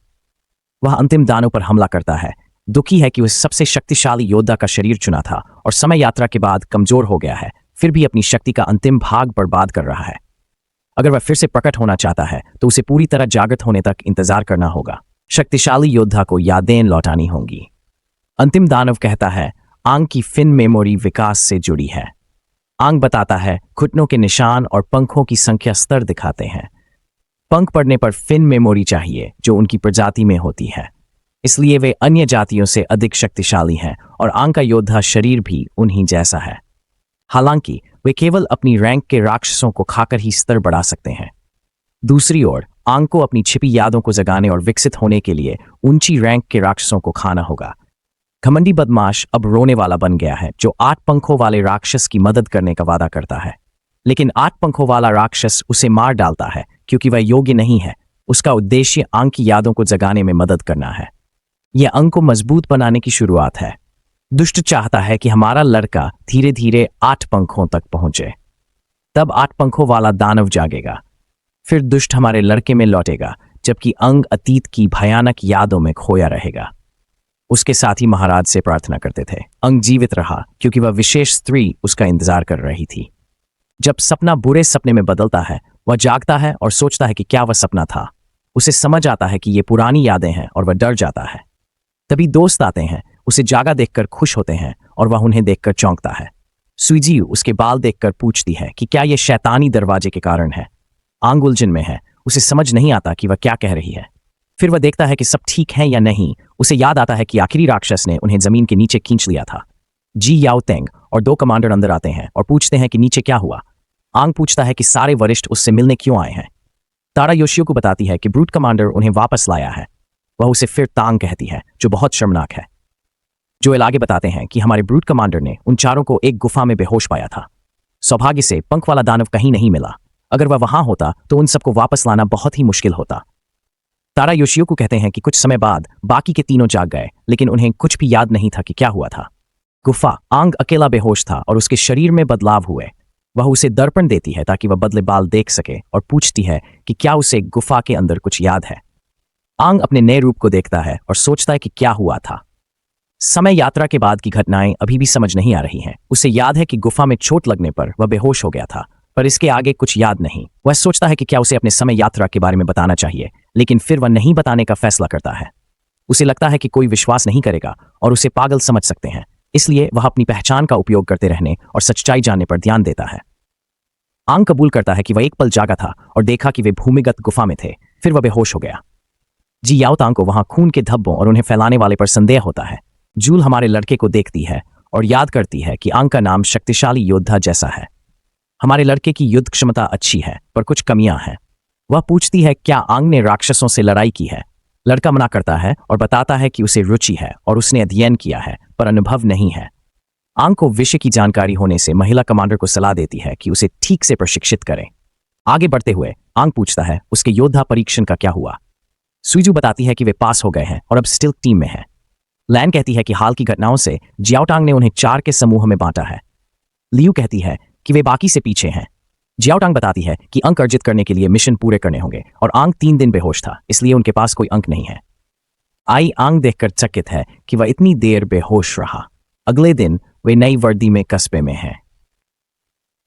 A: वह अंतिम दानव पर हमला करता है। दुखी है कि वह सबसे शक्तिशाली योद्धा का शरीर चुना था और समय यात्रा के बाद कमजोर हो गया है, फिर भी अपनी शक्ति का अंतिम भाग बर्बाद कर रहा है। अगर वह फिर से प्रकट होना चाहता है तो उसे पूरी तरह जागृत होने तक इंतजार करना होगा। शक्तिशाली योद्धा को यादें लौटानी होंगी। अंतिम दानव कहता है आंग की फिन मेमोरी विकास से जुड़ी है। आंग बताता है घुटनों के निशान और पंखों की संख्या स्तर दिखाते हैं। पंख पड़ने पर फिन मेमोरी चाहिए जो उनकी प्रजाति में होती है, इसलिए वे अन्य जातियों से अधिक शक्तिशाली हैं और आंग का योद्धा शरीर भी उन्हीं जैसा है। हालांकि वे केवल अपनी रैंक के राक्षसों को खाकर ही स्तर बढ़ा सकते हैं। दूसरी ओर आंग को अपनी छिपी यादों को जगाने और विकसित होने के लिए ऊंची रैंक के राक्षसों को खाना होगा। घमंडी बदमाश अब रोने वाला बन गया है जो 8 पंखों वाले राक्षस की मदद करने का वादा करता है, लेकिन 8 पंखों वाला राक्षस उसे मार डालता है क्योंकि वह योग्य नहीं है। उसका उद्देश्य आंग की यादों को जगाने में मदद करना है। यह आंग को मजबूत बनाने की शुरुआत है। दुष्ट चाहता है कि हमारा लड़का धीरे धीरे 8 पंखों तक पहुंचे। तब 8 पंखों वाला दानव जागेगा। फिर दुष्ट हमारे लड़के में लौटेगा, जबकि अंग अतीत की भयानक यादों में खोया रहेगा। उसके साथ ही महाराज से प्रार्थना करते थे। अंग जीवित रहा क्योंकि वह विशेष स्त्री उसका इंतजार कर रही थी। जब सपना बुरे सपने में बदलता है, वह जागता है और सोचता है कि क्या वह सपना था। उसे समझ आता है कि ये पुरानी यादें हैं और वह डर जाता है। तभी दोस्त आते हैं, उसे जागा देखकर खुश होते हैं और वह उन्हें देखकर चौंकता है। सुईजी उसके बाल देखकर पूछती है कि क्या यह शैतानी दरवाजे के कारण है। आंग उलझन में है, उसे समझ नहीं आता कि वह क्या कह रही है। फिर वह देखता है कि सब ठीक है या नहीं। उसे याद आता है कि आखिरी राक्षस ने उन्हें जमीन के नीचे खींच लिया था। जी याओ तेंग और 2 कमांडर अंदर आते हैं और पूछते हैं कि नीचे क्या हुआ। आंग पूछता है कि सारे वरिष्ठ उससे मिलने क्यों आए हैं। तारा योशियो को बताती है कि ब्रूट कमांडर उन्हें वापस लाया है। वह उसे फिर तांग कहती है जो बहुत शर्मनाक है। जोएल आगे बताते हैं कि हमारे ब्रूट कमांडर ने उन चारों को एक गुफा में बेहोश पाया था। सौभाग्य से पंख वाला दानव कहीं नहीं मिला। अगर वह वहां होता तो उन सबको वापस लाना बहुत ही मुश्किल होता। तारा योशियो को कहते हैं कि कुछ समय बाद बाकी के तीनों जाग गए, लेकिन उन्हें कुछ भी याद नहीं था कि क्या हुआ था। गुफा आंग अकेला बेहोश था और उसके शरीर में बदलाव हुए। वह उसे दर्पण देती है ताकि वह बदले बाल देख सके और पूछती है कि क्या उसे गुफा के अंदर कुछ याद है। आंग अपने नए रूप को देखता है और सोचता है कि क्या हुआ था। समय यात्रा के बाद की घटनाएं अभी भी समझ नहीं आ रही हैं। उसे याद है कि गुफा में चोट लगने पर वह बेहोश हो गया था, पर इसके आगे कुछ याद नहीं। वह सोचता है कि क्या उसे अपने समय यात्रा के बारे में बताना चाहिए, लेकिन फिर वह नहीं बताने का फैसला करता है। उसे लगता है कि कोई विश्वास नहीं करेगा और उसे पागल समझ सकते हैं, इसलिए वह अपनी पहचान का उपयोग करते रहने और सच्चाई जानने पर ध्यान देता है। आंग कबूल करता है कि वह एक पल जागा था और देखा कि वे भूमिगत गुफा में थे। फिर वह बेहोश हो गया। जी याओ तांग को वहां खून के धब्बों और उन्हें फैलाने वाले पर संदेह होता है। जूल हमारे लड़के को देखती है और याद करती है कि आंग का नाम शक्तिशाली योद्धा जैसा है। हमारे लड़के की युद्ध क्षमता अच्छी है, पर कुछ कमियां हैं। वह पूछती है क्या आंग ने राक्षसों से लड़ाई की है। लड़का मना करता है और बताता है कि उसे रुचि है और उसने अध्ययन किया है, पर अनुभव नहीं है। आंग को विषय की जानकारी होने से महिला कमांडर को सलाह देती है कि उसे ठीक से प्रशिक्षित करें। आगे बढ़ते हुए आंग पूछता है उसके योद्धा परीक्षण का क्या हुआ। सुईजू बताती है कि वे पास हो गए हैं और अब स्टिल टीम में हैं। लैन कहती है कि हाल की घटनाओं से जियाओटांग ने उन्हें 4 के समूह में बांटा है। लियू कहती है कि वे बाकी से पीछे हैं। जियाओटांग बताती है कि अंक अर्जित करने के लिए मिशन पूरे करने होंगे और आंग 3 दिन बेहोश था, इसलिए उनके पास कोई अंक नहीं है। आई आंग देखकर चकित है कि वह इतनी देर बेहोश रहा। अगले दिन वे नई वर्दी में कस्बे में हैं।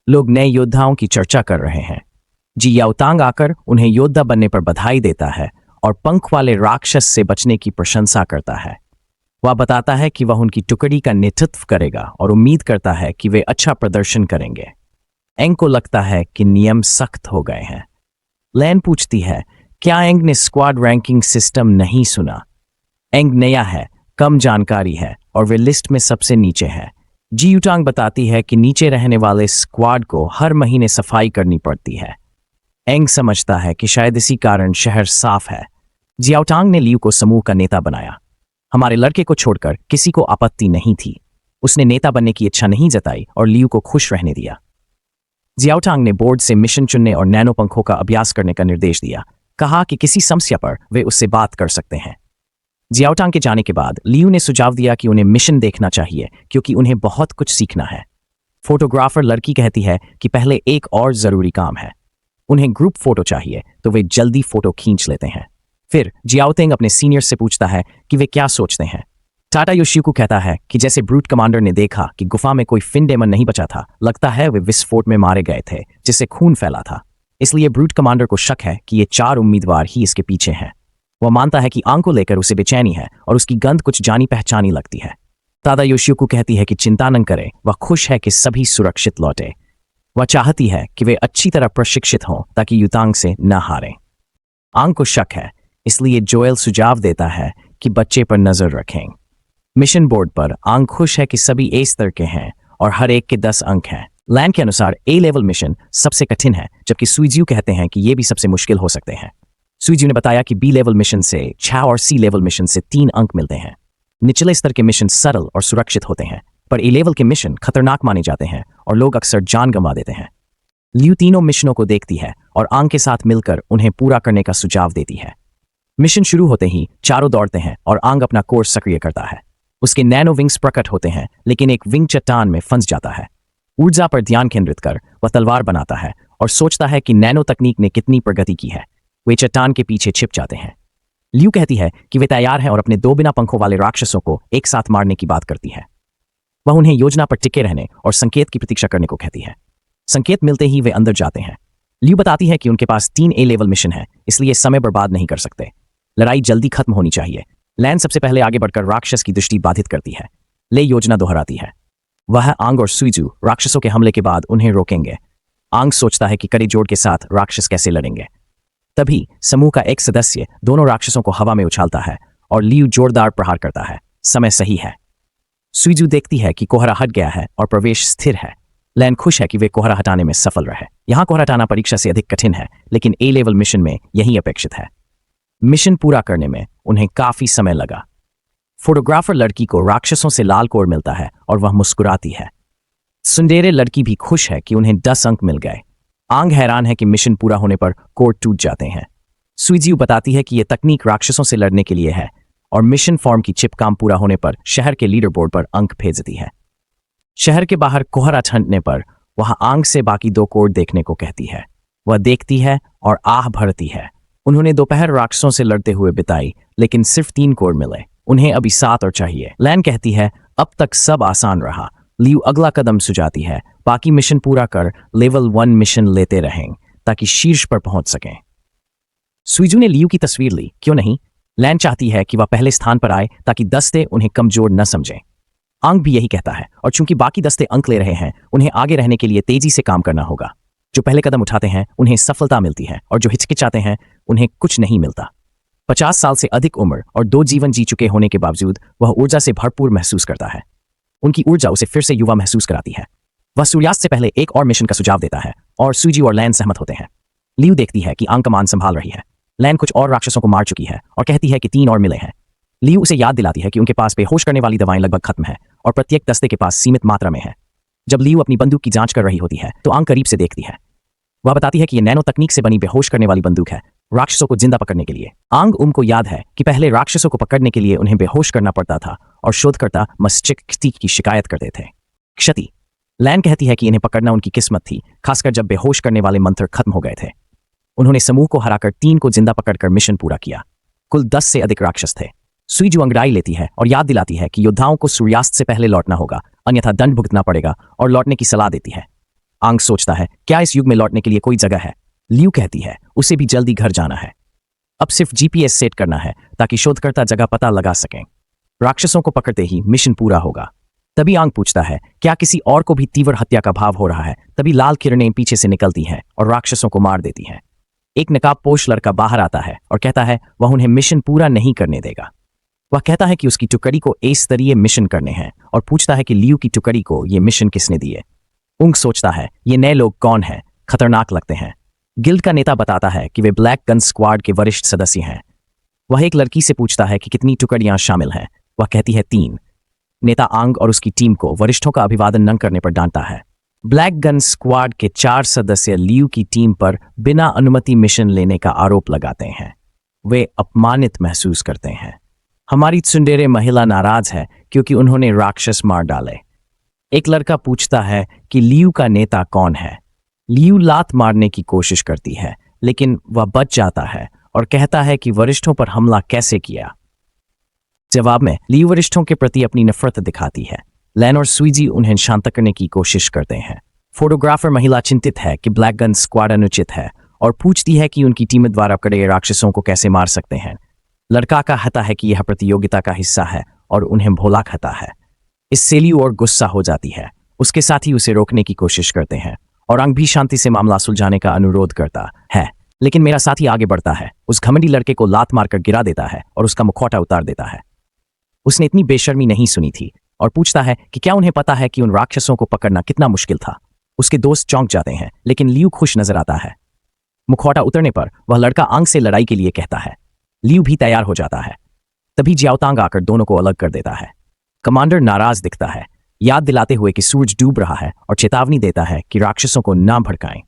A: लोग नए योद्धाओं की चर्चा कर रहे हैं। जियाओटांग आकर उन्हें योद्धा बनने पर बधाई देता है और पंख वाले राक्षस से बचने की प्रशंसा करता है। वह बताता है कि वह उनकी टुकड़ी का नेतृत्व करेगा और उम्मीद करता है कि वे अच्छा प्रदर्शन करेंगे। एंग को लगता है कि नियम सख्त हो गए हैं। लैन पूछती है क्या एंग ने स्क्वाड रैंकिंग सिस्टम नहीं सुना। एंग नया है, कम जानकारी है और वे लिस्ट में सबसे नीचे है। जियाओटांग बताती है कि नीचे रहने वाले स्क्वाड को हर महीने सफाई करनी पड़ती है। एंग समझता है कि शायद इसी कारण शहर साफ है। जियाओटांग ने लियू को समूह का नेता बनाया। हमारे लड़के को छोड़कर किसी को आपत्ति नहीं थी। उसने नेता बनने की इच्छा नहीं जताई और लियू को खुश रहने दिया। जियाओटांग ने बोर्ड से मिशन चुनने और नैनो पंखों का अभ्यास करने का निर्देश दिया। कहा कि किसी समस्या पर वे उससे बात कर सकते हैं। जियाओटांग के जाने के बाद लियू ने सुझाव दिया कि उन्हें मिशन देखना चाहिए क्योंकि उन्हें बहुत कुछ सीखना है। फोटोग्राफर लड़की कहती है कि पहले एक और जरूरी काम है। उन्हें ग्रुप फोटो चाहिए, तो वे जल्दी फोटो खींच लेते हैं। फिर जियाओतेंग अपने सीनियर से पूछता है कि वे क्या सोचते हैं। टाटा योशियुकु कहता है कि जैसे ब्रूट कमांडर ने देखा कि गुफा में कोई फिन डेमन नहीं बचा था, लगता है वे विस्फोट में मारे गए थे जिससे खून फैला था। इसलिए ब्रूट कमांडर को शक है कि ये 4 उम्मीदवार ही इसके पीछे हैं। वह मानता है कि आंग को लेकर उसे बेचैनी है और उसकी गंध कुछ जानी पहचानी लगती है। दादा योशियोको कहती है कि चिंता न करे, वह खुश है कि सभी सुरक्षित लौटे। वह चाहती है कि वे अच्छी तरह प्रशिक्षित हों ताकि युतांग से न हारें। आंग को शक है, इसलिए जोएल सुझाव देता है कि बच्चे पर नजर रखें। मिशन बोर्ड पर आंग खुश है कि सभी ए स्तर के हैं और हर एक के 10 अंक हैं। लैन के अनुसार ए लेवल मिशन सबसे कठिन है, जबकि सुइजियू कहते हैं कि ये भी सबसे मुश्किल हो सकते हैं। सुइजियू ने बताया कि बी लेवल मिशन से 6 और सी लेवल मिशन से 3 अंक मिलते हैं। निचले स्तर के मिशन सरल और सुरक्षित होते हैं, पर ए लेवल के मिशन खतरनाक माने जाते हैं और लोग अक्सर जान गंवा देते हैं। लियू तीनों मिशनों को देखती है और आंग के साथ मिलकर उन्हें पूरा करने का सुझाव देती है। मिशन शुरू होते ही चारों दौड़ते हैं और आंग अपना कोर्स सक्रिय करता है। उसके नैनो विंग्स प्रकट होते हैं, लेकिन एक विंग चट्टान में फंस जाता है। ऊर्जा पर ध्यान केंद्रित कर वह तलवार बनाता है और सोचता है कि नैनो तकनीक ने कितनी प्रगति की है। वे चट्टान के पीछे छिप जाते हैं। लियू कहती है कि वे तैयार हैं और अपने 2 बिना पंखों वाले राक्षसों को एक साथ मारने की बात करती है। वह उन्हें योजना पर टिके रहने और संकेत की प्रतीक्षा करने को कहती है। संकेत मिलते ही वे अंदर जाते हैं। लियू बताती है कि उनके पास 3 ए लेवल मिशन है, इसलिए समय बर्बाद नहीं कर सकते। लड़ाई जल्दी खत्म होनी चाहिए। लैन सबसे पहले आगे बढ़कर राक्षस की दृष्टि बाधित करती है। ले योजना दोहराती है। वह आंग और सुइजू राक्षसों के हमले के बाद उन्हें रोकेंगे। आंग सोचता है कि कड़े जोड़ के साथ राक्षस कैसे लड़ेंगे। तभी समूह का एक सदस्य दोनों राक्षसों को हवा में उछालता है और लियू जोरदार प्रहार करता है। समय सही है। सुइजू देखती है कि कोहरा हट गया है और प्रवेश स्थिर है। लैन खुश है कि वे कोहरा हटाने में सफल रहे। यहाँ कोहरा हटाना परीक्षा से अधिक कठिन है, लेकिन ए लेवल मिशन में यही अपेक्षित है। मिशन पूरा करने में उन्हें काफी समय लगा। फोटोग्राफर लड़की को राक्षसों से लाल कोर मिलता है और वह मुस्कुराती है। सुंदरे लड़की भी खुश है कि उन्हें 10 अंक मिल गए। आंग हैरान है कि मिशन पूरा होने पर कोर टूट जाते हैं। सुइजियू बताती है कि यह तकनीक राक्षसों से लड़ने के लिए है और मिशन फॉर्म की चिप काम पूरा होने पर शहर के लीडर बोर्ड पर अंक भेजती है। शहर के बाहर कोहरा छंटने पर वह आंग से बाकी 2 कोर देखने को कहती है। वह देखती है और आह भरती है। उन्होंने दोपहर राक्षसों से लड़ते हुए बिताई, लेकिन सिर्फ 3 कोर मिले। उन्हें अभी 7 और चाहिए। लैन कहती है अब तक सब आसान रहा। लियू अगला कदम सुझाती है, बाकी मिशन पूरा कर लेवल 1 मिशन लेते रहें ताकि शीर्ष पर पहुंच सकें। सुइजू ने लियू की तस्वीर ली, क्यों नहीं? लैन चाहती है कि वह पहले स्थान पर आए ताकि दस्ते उन्हें कमजोर न समझें। आंग भी यही कहता है, और चूंकि बाकी दस्ते अंक ले रहे हैं, उन्हें आगे रहने के लिए तेजी से काम करना होगा। जो पहले कदम उठाते हैं उन्हें सफलता मिलती है और जो हिचकिचाते हैं उन्हें कुछ नहीं मिलता। 50 साल से अधिक उम्र और 2 जीवन जी चुके होने के बावजूद वह ऊर्जा से भरपूर महसूस करता है। उनकी ऊर्जा उसे फिर से युवा महसूस कराती है। वह सूर्यास्त से पहले एक और मिशन का सुझाव देता है और सुइजू और लैन सहमत होते हैं। लियू देखती है कि आंग कमान संभाल रही है। लैन कुछ और राक्षसों को मार चुकी है और कहती है कि 3 और मिले हैं। लियू उसे याद दिलाती है कि उनके पास बेहोश करने वाली दवाएं लगभग खत्म है और प्रत्येक दस्ते के पास सीमित मात्रा में है। जब लियू अपनी बंदूक की जांच कर रही होती है तो आंग करीब से देखती है। वह बताती है कि यह नैनो तकनीक से बनी बेहोश करने वाली बंदूक है, राक्षसों को जिंदा पकड़ने के लिए। आंग उनको याद है कि पहले राक्षसों को पकड़ने के लिए उन्हें बेहोश करना पड़ता था और शोधकर्ता मस्तिष्क की शिकायत करते थे। क्षति। लैन कहती है कि इन्हें पकड़ना उनकी किस्मत थी, खासकर जब बेहोश करने वाले मंत्र खत्म हो गए थे। उन्होंने समूह को हराकर 3 को जिंदा पकड़कर मिशन पूरा किया। कुल 10 से अधिक राक्षस थे। सुइजू अंगड़ाई लेती है और याद दिलाती है कि योद्धाओं को सूर्यास्त से पहले लौटना होगा, अन्यथा दंड भुगतना पड़ेगा, और लौटने की सलाह देती है। आंग सोचता है, क्या इस युग में लौटने के लिए कोई जगह है? लियू कहती है उसे भी जल्दी घर जाना है। अब सिर्फ जीपीएस सेट करना है ताकि शोधकर्ता जगह पता लगा सकें। राक्षसों को पकड़ते ही मिशन पूरा होगा। तभी आंग पूछता है, क्या किसी और को भी तीव्र हत्या का भाव हो रहा है? तभी लाल किरणें पीछे से निकलती हैं और राक्षसों को मार देती हैं। एक नकाबपोश लड़का बाहर आता है और कहता है वह उन्हें मिशन पूरा नहीं करने देगा। वह कहता है कि उसकी टुकड़ी को ए स्तरीय मिशन करने हैं और पूछता है कि लियू की टुकड़ी को ये मिशन किसने दिए। उंग सोचता है ये नए लोग कौन हैं, खतरनाक लगते हैं। गिल्ड का नेता बताता है कि वे ब्लैक गन स्क्वाड के वरिष्ठ सदस्य हैं। वह एक लड़की से पूछता है कि कितनी टुकड़ियां शामिल हैं। वह कहती है 3। नेता आंग और उसकी टीम को वरिष्ठों का अभिवादन न करने पर डांटता है। ब्लैक गन स्क्वाड के 4 सदस्य लियू की टीम पर बिना अनुमति मिशन लेने का आरोप लगाते हैं। वे अपमानित महसूस करते हैं। हमारी त्सुंडेरे महिला नाराज है क्योंकि उन्होंने राक्षस मार डाले। एक लड़का पूछता है कि लियू का नेता कौन है। लियू लात मारने की कोशिश करती है, लेकिन वह बच जाता है और कहता है कि वरिष्ठों पर हमला कैसे किया। जवाब में लियू वरिष्ठों के प्रति अपनी नफरत दिखाती है। लैन और सुइजी उन्हें शांत करने की कोशिश करते हैं। फोटोग्राफर महिला चिंतित है कि ब्लैक गन स्क्वाड अनुचित है और पूछती है कि उनकी टीम द्वारा कड़े राक्षसों को कैसे मार सकते हैं। लड़का कहता है कि यह प्रतियोगिता का हिस्सा है और उन्हें भोला कहता है। इससे लियू और गुस्सा हो जाती है। उसके साथी उसे रोकने की कोशिश करते हैं और अंग भी शांति से मामला सुलझाने का अनुरोध करता है, लेकिन मेरा साथी आगे बढ़ता है, उस घमंडी लड़के को लात मारकर गिरा देता है और उसका मुखौटा उतार देता है। उसने इतनी बेशर्मी नहीं सुनी थी और पूछता है कि क्या उन्हें पता है कि उन राक्षसों को पकड़ना कितना मुश्किल था। उसके दोस्त चौंक जाते हैं, लेकिन लियू खुश नजर आता है। मुखौटा उतरने पर वह लड़का आंग से लड़ाई के लिए कहता है। लियू भी तैयार हो जाता है। तभी जियाओतांग आकर दोनों को अलग कर देता है। कमांडर नाराज दिखता है, याद दिलाते हुए कि सूरज डूब रहा है और चेतावनी देता है कि राक्षसों को ना भड़काएं।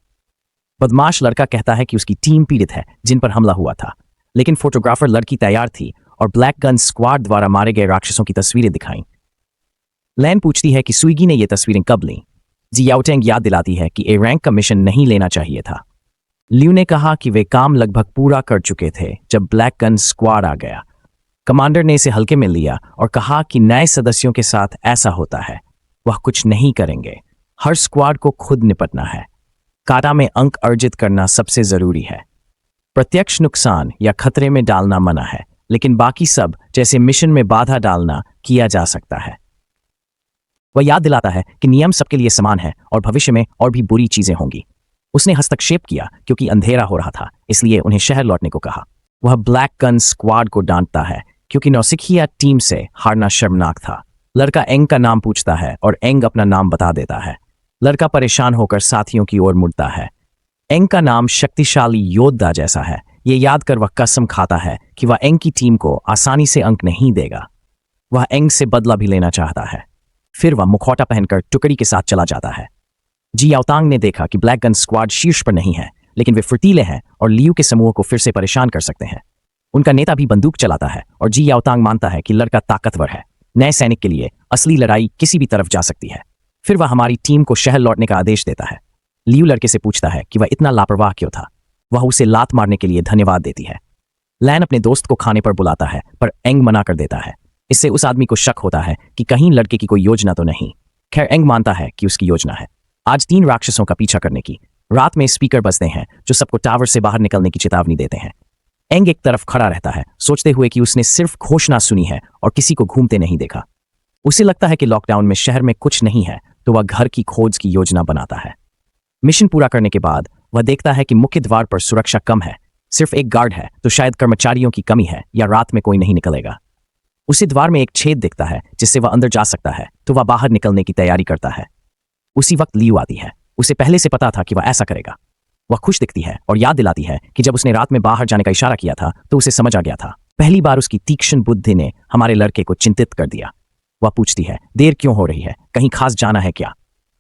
A: बदमाश लड़का कहता है कि उसकी टीम पीड़ित है जिन पर हमला हुआ था, लेकिन फोटोग्राफर लड़की तैयार थी और ब्लैक गन स्क्वाड द्वारा मारे गए राक्षसों की तस्वीरें दिखाईं। लैन पूछती है कि सुईगी ने ये तस्वीरें कब लीं। जियाओटेंग याद दिलाती है कि ए रैंक का मिशन नहीं लेना चाहिए था। लियू ने कहा कि वे काम लगभग पूरा कर चुके थे जब ब्लैक गन स्क्वाड आ गया। कमांडर ने इसे हल्के में लिया और कहा कि नए सदस्यों के साथ ऐसा होता है, वह कुछ नहीं करेंगे। हर स्क्वाड को खुद निपटना है। काटा में अंक अर्जित करना सबसे जरूरी है। प्रत्यक्ष नुकसान या खतरे में डालना मना है, लेकिन बाकी सब जैसे मिशन में बाधा डालना किया जा सकता है। वह याद दिलाता है कि नियम सबके लिए समान है और भविष्य में और भी बुरी चीजें होंगी। उसने हस्तक्षेप किया क्योंकि अंधेरा हो रहा था, इसलिए उन्हें शहर लौटने को कहा। वह ब्लैक गन स्क्वाड को डांटता है क्योंकि नौसिखिया टीम से हारना शर्मनाक था। लड़का एंग का नाम पूछता है और एंग अपना नाम बता देता है। लड़का परेशान होकर साथियों की ओर मुड़ता है। एंग का नाम शक्तिशाली योद्धा जैसा है। ये याद कर वह कसम खाता है कि वह एंग की टीम को आसानी से अंक नहीं देगा। वह एंग से बदला भी लेना चाहता है। फिर वह मुखौटा पहनकर टुकड़ी के साथ चला जाता है। जियाओतांग ने देखा कि ब्लैक गन स्क्वाड शीर्ष पर नहीं है, लेकिन वे फुर्तीले हैं और लियू के समूह को फिर से परेशान कर सकते हैं। उनका नेता भी बंदूक चलाता है और जियाओतांग मानता है कि लड़का ताकतवर है। नए सैनिक के लिए असली लड़ाई किसी भी तरफ जा सकती है। फिर वह हमारी टीम को शहर लौटने का आदेश देता है। लियू लड़के से पूछता है कि वह इतना लापरवाह क्यों था। वह उसे लात मारने के लिए धन्यवाद देती है। लैन अपने दोस्त को खाने पर बुलाता है, पर एंग मना कर देता है। इससे उस आदमी को शक होता है कि कहीं लड़के की कोई योजना तो नहीं। खैर, एंग मानता है कि उसकी योजना है आज 3 राक्षसों का पीछा करने की। रात में स्पीकर बजते हैं जो सबको टावर से बाहर निकलने की चेतावनी देते हैं। एंग एक तरफ खड़ा रहता है, सोचते हुए कि उसने सिर्फ घोषणा सुनी है और किसी को घूमते नहीं देखा। उसे लगता है कि लॉकडाउन में शहर में कुछ नहीं है, तो वह घर की खोज की योजना बनाता है। मिशन पूरा करने के बाद वह देखता है कि मुख्य द्वार पर सुरक्षा कम है, सिर्फ एक गार्ड है, तो शायद कर्मचारियों की कमी है या रात में कोई नहीं निकलेगा। उसे द्वार में एक छेद दिखता है जिससे वह अंदर जा सकता है, तो वह बाहर निकलने की तैयारी करता है। उसी वक्त लियू आती है। उसे पहले से पता था कि वह ऐसा करेगा। वह खुश दिखती है और याद दिलाती है कि जब उसने रात में बाहर जाने का इशारा किया था तो उसे समझ आ गया था। पहली बार उसकी तीक्ष्ण बुद्धि ने हमारे लड़के को चिंतित कर दिया। वह पूछती है, देर क्यों हो रही है, कहीं खास जाना है क्या?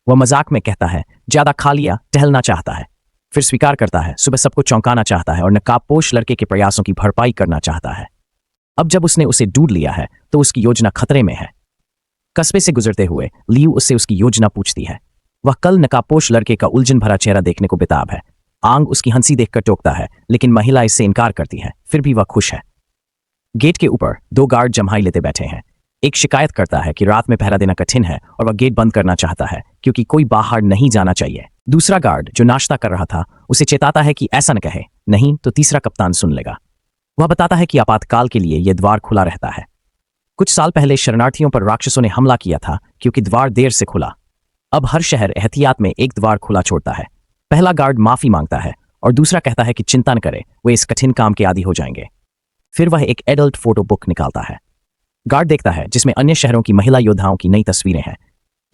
A: वह मजाक में कहता है, ज्यादा खा लिया, टहलना चाहता है। फिर स्वीकार करता है, सुबह सबको चौंकाना चाहता है और नकाबपोश लड़के के प्रयासों की भरपाई करना चाहता है। अब जब उसने उसे ढूंढ लिया है तो उसकी योजना खतरे में है। कस्बे से गुजरते हुए लियू उससे उसकी योजना पूछती है। वह कल नकाबपोश लड़के का उलझन भरा चेहरा देखने को बेताब है। आंग उसकी हंसी देखकर टोकता है, लेकिन महिला इससे इनकार करती है। फिर भी वह खुश है। गेट के ऊपर 2 गार्ड जम्हाई लेते बैठे हैं। एक शिकायत करता है कि रात में पहरा देना कठिन है और वह गेट बंद करना चाहता है क्योंकि कोई बाहर नहीं जाना चाहिए। दूसरा गार्ड जो नाश्ता कर रहा था उसे चेताता है कि ऐसा न कहे, नहीं तो तीसरा कप्तान सुन लेगा। वह बताता है कि आपातकाल के लिए यह द्वार खुला रहता है। कुछ साल पहले शरणार्थियों पर राक्षसों ने हमला किया था क्योंकि द्वार देर से खुला। अब हर शहर एहतियात में एक द्वार खुला छोड़ता है। पहला गार्ड माफी मांगता है और दूसरा कहता है कि चिंता न करे, वे इस कठिन काम के आदी हो जाएंगे। फिर वह एक एडल्ट फोटो बुक निकालता है। गार्ड देखता है जिसमें अन्य शहरों की महिला योद्धाओं की नई तस्वीरें हैं।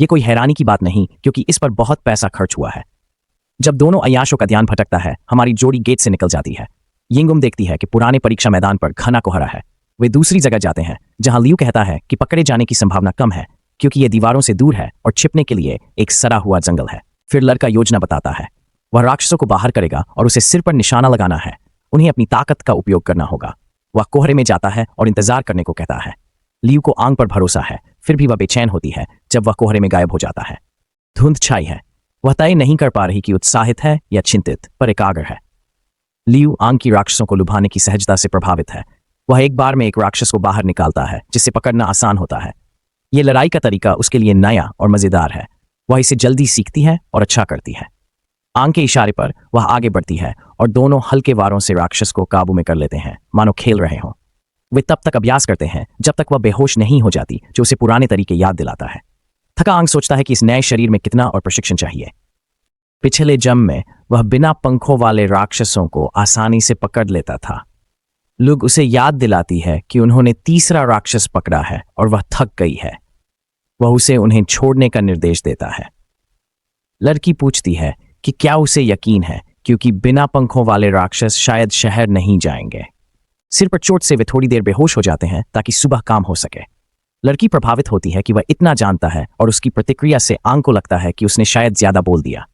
A: ये कोई हैरानी की बात नहीं क्योंकि इस पर बहुत पैसा खर्च हुआ है। जब दोनों अय्याशों का ध्यान भटकता है, हमारी जोड़ी गेट से निकल जाती है। यिंगुम देखती है कि पुराने परीक्षा मैदान पर घना कोहरा है। वे दूसरी जगह जाते हैं जहां लियू कहता है कि पकड़े जाने की संभावना कम है क्योंकि ये दीवारों से दूर है और छिपने के लिए एक सड़ा हुआ जंगल है। फिर लड़का योजना बताता है। वह राक्षसों को बाहर करेगा और उसे सिर पर निशाना लगाना है। उन्हें अपनी ताकत का उपयोग करना होगा। वह कोहरे में जाता है और इंतजार करने को कहता है। लियू को आंग पर भरोसा है, फिर भी वह बेचैन होती है जब वह कोहरे में गायब हो जाता है। धुंध छाई है। वह तय नहीं कर पा रही कि उत्साहित है या चिंतित, पर एकाग्र है। लियू आंग की राक्षसों को लुभाने की सहजता से प्रभावित है। वह एक बार में एक राक्षस को बाहर निकालता है जिसे पकड़ना आसान होता है। यह लड़ाई का तरीका उसके लिए नया और मजेदार है। वह इसे जल्दी सीखती है और अच्छा करती है। आंग के इशारे पर वह आगे बढ़ती है और दोनों हल्के वारों से राक्षस को काबू में कर लेते हैं, मानो खेल रहे हों। वे तब तक अभ्यास करते हैं जब तक वह बेहोश नहीं हो जाती, जो उसे पुराने तरीके याद दिलाता है। थका आंग सोचता है कि इस नए शरीर में कितना और प्रशिक्षण चाहिए। पिछले जन्म में वह बिना पंखों वाले राक्षसों को आसानी से पकड़ लेता था। लुग उसे याद दिलाती है कि उन्होंने तीसरा राक्षस पकड़ा है और वह थक गई है। वह उसे उन्हें छोड़ने का निर्देश देता है। लड़की पूछती है कि क्या उसे यकीन है, क्योंकि बिना पंखों वाले राक्षस शायद शहर नहीं जाएंगे। सिर पर चोट से वे थोड़ी देर बेहोश हो जाते हैं ताकि सुबह काम हो सके। लड़की प्रभावित होती है कि वह इतना जानता है और उसकी प्रतिक्रिया से आंग को लगता है कि उसने शायद ज्यादा बोल दिया।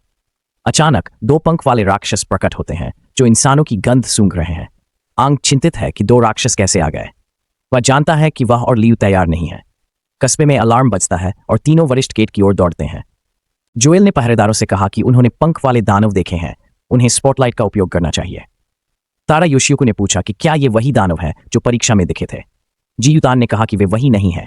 A: अचानक 2 पंख वाले राक्षस प्रकट होते हैं जो इंसानों की गंध सूंघ रहे हैं। आंग चिंतित है कि 2 राक्षस कैसे आ गए। वह जानता है कि वह और लियू तैयार नहीं है। कस्बे में अलार्म बजता है और तीनों वरिष्ठ गेट की ओर दौड़ते हैं। जोएल ने पहरेदारों से कहा कि उन्होंने पंख वाले दानव देखे हैं, उन्हें स्पॉटलाइट का उपयोग करना चाहिए। तारा योशियोको ने पूछा कि क्या ये वही दानव है जो परीक्षा में दिखे थे। जी युतान ने कहा कि वे वही नहीं है।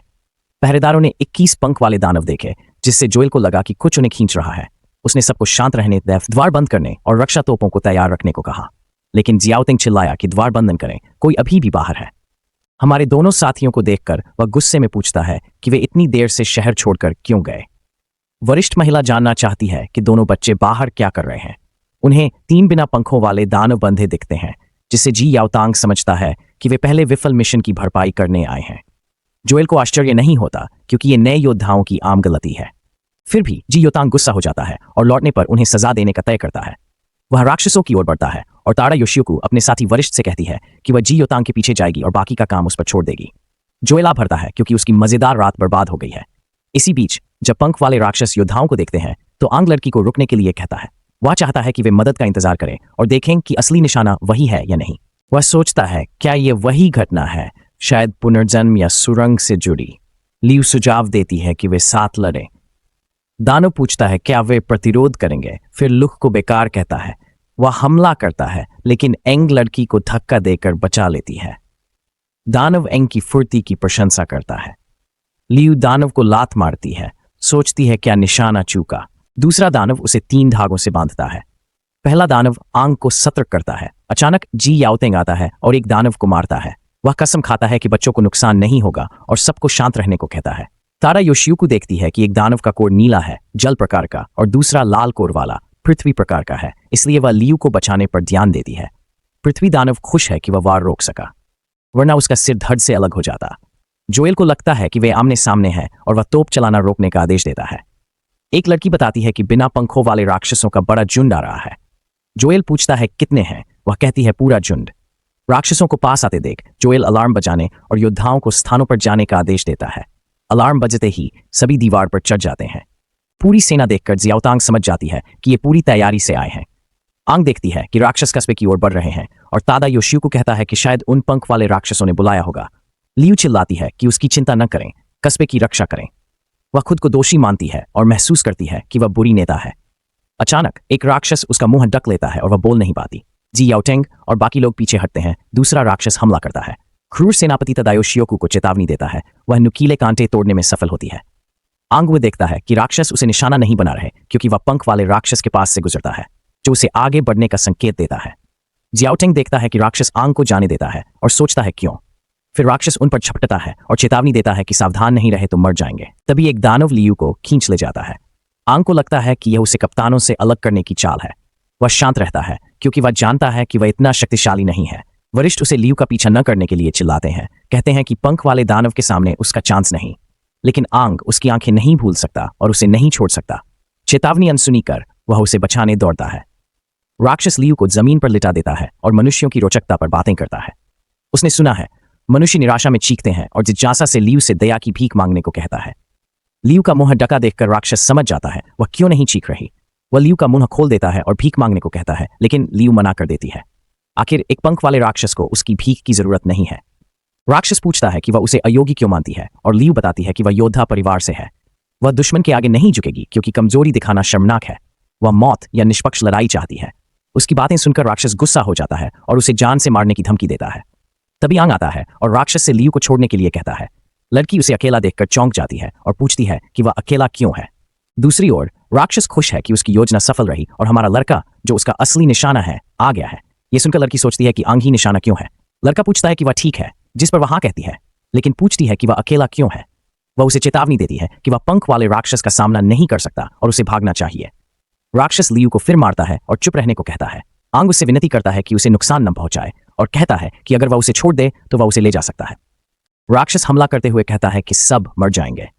A: पहरेदारों ने 21 पंख वाले दानव देखे, जिससे जोएल को लगा कि कुछ उन्हें खींच रहा है। उसने सबको शांत रहने, द्वार बंद करने और रक्षा तोपों को तैयार रखने को कहा। लेकिन जियाओतिंग चिल्लाया कि द्वार बंद न करें, कोई अभी भी बाहर है। हमारे दोनों साथियों को देखकर वह गुस्से में पूछता है कि वे इतनी देर से शहर छोड़कर क्यों गए। वरिष्ठ महिला जानना चाहती है कि दोनों बच्चे बाहर क्या कर रहे हैं। उन्हें 3 बिना पंखों वाले दानव बंधे दिखते हैं, जिससे जी याओतांग समझता है कि वे पहले विफल मिशन की भरपाई करने आए हैं। जोएल को आश्चर्य नहीं होता, क्योंकि ये नए योद्धाओं की आम गलती है। फिर भी जी योतांग गुस्सा हो जाता है और लौटने पर उन्हें सजा देने का तय करता है। वह राक्षसों की ओर बढ़ता है और तारा योशियोको अपने साथी वरिष्ठ से कहती है कि वह जी योतांग के पीछे जाएगी और बाकी का काम उस पर छोड़ देगी। जोएल भरता है क्योंकि उसकी मजेदार रात बर्बाद हो गई है। इसी बीच जब पंख वाले राक्षस योद्धाओं को देखते हैं तो आंग लड़की को रुकने के लिए कहता है। वह चाहता है कि वे मदद का इंतजार करें और देखें कि असली निशाना वही है या नहीं। वह सोचता है, क्या ये वही घटना है, शायद पुनर्जन्म या सुरंग से जुड़ी। लियू सुझाव देती है कि वे साथ लड़ें। दानव पूछता है क्या वे प्रतिरोध करेंगे, फिर लुक को बेकार कहता है। वह हमला करता है, लेकिन एंग लड़की को धक्का देकर बचा लेती है। दानव एंग की फुर्ती की प्रशंसा करता है। लियू दानव को लात मारती है, सोचती है क्या निशाना चूका। दूसरा दानव उसे 3 धागों से बांधता है। पहला दानव आंग को सतर्क करता है। अचानक जी याओतेंग आता है और एक दानव को मारता है। वह कसम खाता है कि बच्चों को नुकसान नहीं होगा और सबको शांत रहने को कहता है। तारा योशियोको देखती है कि एक दानव का कोर नीला है, जल प्रकार का, और दूसरा लाल कोर वाला, पृथ्वी प्रकार का है, इसलिए वह लियू को बचाने पर ध्यान देती है। पृथ्वी दानव खुश है कि वह वार रोक सका, वरना उसका सिर धड़ से अलग हो जाता। जोएल को लगता है कि वे आमने सामने हैं और वह तोप चलाना रोकने का आदेश देता है। एक लड़की बताती है कि बिना पंखों वाले राक्षसों का बड़ा झुंड आ रहा है। जोएल पूछता है कितने हैं, वह कहती है पूरा झुंड। राक्षसों को पास आते देख जोएल अलार्म बजाने और योद्धाओं को स्थानों पर जाने का आदेश देता है। अलार्म बजते ही सभी दीवार पर चढ़ जाते हैं। पूरी सेना देखकर जियाओतांग समझ जाती है कि ये पूरी तैयारी से आए हैं। आंग देखती है कि राक्षस कस्बे की ओर बढ़ रहे हैं और तादा योशियोको कहता है कि शायद उन पंख वाले राक्षसों ने बुलाया होगा। लियू चिल्लाती है कि उसकी चिंता न करें, कस्बे की रक्षा करें। वह खुद को दोषी मानती है और महसूस करती है कि वह बुरी नेता है। अचानक एक राक्षस उसका मुंह ढक लेता है और वह बोल नहीं पाती। जी याओटेंग और बाकी लोग पीछे हटते हैं। दूसरा राक्षस हमला करता है। क्रूर सेनापति तादा योशियोको को चेतावनी देता है। वह नुकीले कांटे तोड़ने में सफल होती है। आंग वो देखता है कि राक्षस उसे निशाना नहीं बना रहे, क्योंकि वह पंख वाले राक्षस के पास से गुजरता है, जो उसे आगे बढ़ने का संकेत देता है। जियाओटेंग देखता है कि राक्षस आंग को जाने देता है और सोचता है क्यों। फिर राक्षस उन पर झपटता है और चेतावनी देता है कि सावधान नहीं रहे तो मर जाएंगे। तभी एक दानव लियू को खींच ले जाता है। आंग को लगता है कि यह उसे कप्तानों से अलग करने की चाल है। वह शांत रहता है क्योंकि वह जानता है कि वह इतना शक्तिशाली नहीं है। वरिष्ठ उसे लियू का पीछा न करने के लिए चिल्लाते हैं, कहते हैं कि पंख वाले दानव के सामने उसका चांस नहीं। लेकिन आंग उसकी आंखें नहीं भूल सकता और उसे नहीं छोड़ सकता। चेतावनी अनसुनी कर वह उसे बचाने दौड़ता है। राक्षस लियू को जमीन पर लिटा देता है और मनुष्यों की रोचकता पर बातें करता है। उसने सुना है मनुष्य निराशा में चीखते हैं और जिज्ञासा से लियू से दया की भीख मांगने को कहता है। लियू का मुंह ढका देखकर राक्षस समझ जाता है वह क्यों नहीं चीख रही। वह लियू का मुंह खोल देता है और भीख मांगने को कहता है, लेकिन लियू मना कर देती है। आखिर एक पंख वाले राक्षस को उसकी भीख की जरूरत नहीं है। राक्षस पूछता है कि वह उसे अयोग्य क्यों मानती है और लियू बताती है कि वह योद्धा परिवार से है। वह दुश्मन के आगे नहीं झुकेगी क्योंकि कमजोरी दिखाना शर्मनाक है। वह मौत या निष्पक्ष लड़ाई चाहती है। उसकी बातें सुनकर राक्षस गुस्सा हो जाता है और उसे जान से मारने की धमकी देता है। तभी आंग आता है और राक्षस से लियू को छोड़ने के लिए कहता है। लड़की उसे अकेला देखकर चौंक जाती है और पूछती है कि वह अकेला क्यों है। दूसरी ओर राक्षस खुश है कि उसकी योजना सफल रही और हमारा लड़का, जो उसका असली निशाना है, आ गया है। यह सुनकर लड़की सोचती है कि आंग ही निशाना क्यों है। लड़का पूछता है कि वह ठीक है, जिस पर वह हाँ कहती है, लेकिन पूछती है कि वह अकेला क्यों है। वह उसे चेतावनी देती है कि वह पंख वाले राक्षस का सामना नहीं कर सकता और उसे भागना चाहिए। राक्षस लियू को फिर मारता है और चुप रहने को कहता है। आंग उससे विनती करता है कि उसे नुकसान न पहुंचाए और कहता है कि अगर वह उसे छोड़ दे तो वह उसे ले जा सकता है। राक्षस हमला करते हुए कहता है कि सब मर जाएंगे।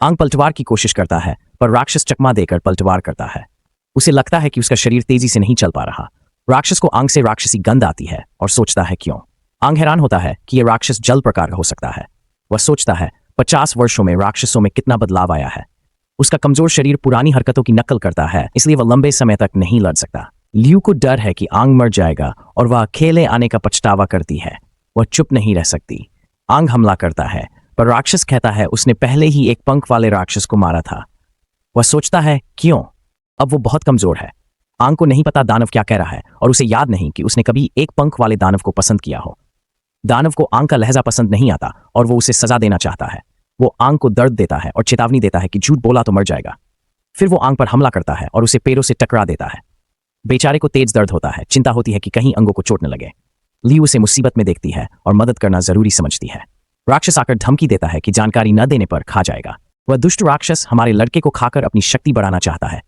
A: आंग पलटवार की कोशिश करता है पर राक्षस चकमा देकर पलटवार करता है। उसे लगता है कि उसका शरीर तेजी से नहीं चल पा रहा। राक्षस को आंग से राक्षसी गंध आती है और सोचता है क्यों। आंग हैरान होता है कि यह राक्षस जल प्रकार का हो सकता है। वह सोचता है 50 वर्षों में राक्षसों में कितना बदलाव आया है। उसका कमजोर शरीर पुरानी हरकतों की नकल करता है, इसलिए वह लंबे समय तक नहीं लड़ सकता। लियू को डर है कि आंग मर जाएगा और वह अकेले आने का पछतावा करती है। वह चुप नहीं रह सकती। आंग हमला करता है पर राक्षस कहता है उसने पहले ही एक पंख वाले राक्षस को मारा था। वह सोचता है क्यों। अब वो बहुत कमजोर है। आंग को नहीं पता दानव क्या कह रहा है और उसे याद नहीं कि उसने कभी एक पंख वाले दानव को पसंद किया हो। दानव को आंग का लहजा पसंद नहीं आता और वो उसे सजा देना चाहता है। वो आंग को दर्द देता है और चेतावनी देता है कि झूठ बोला तो मर जाएगा। फिर वो आंग पर हमला करता है और उसे पैरों से टकरा देता है। बेचारे को तेज दर्द होता है। चिंता होती है कि कहीं अंगों को चोट न लगे। लियू उसे मुसीबत में देखती है और मदद करना जरूरी समझती है। राक्षस आकर धमकी देता है कि जानकारी न देने पर खा जाएगा। वह दुष्ट राक्षस हमारे लड़के को खाकर अपनी शक्ति बढ़ाना चाहता है।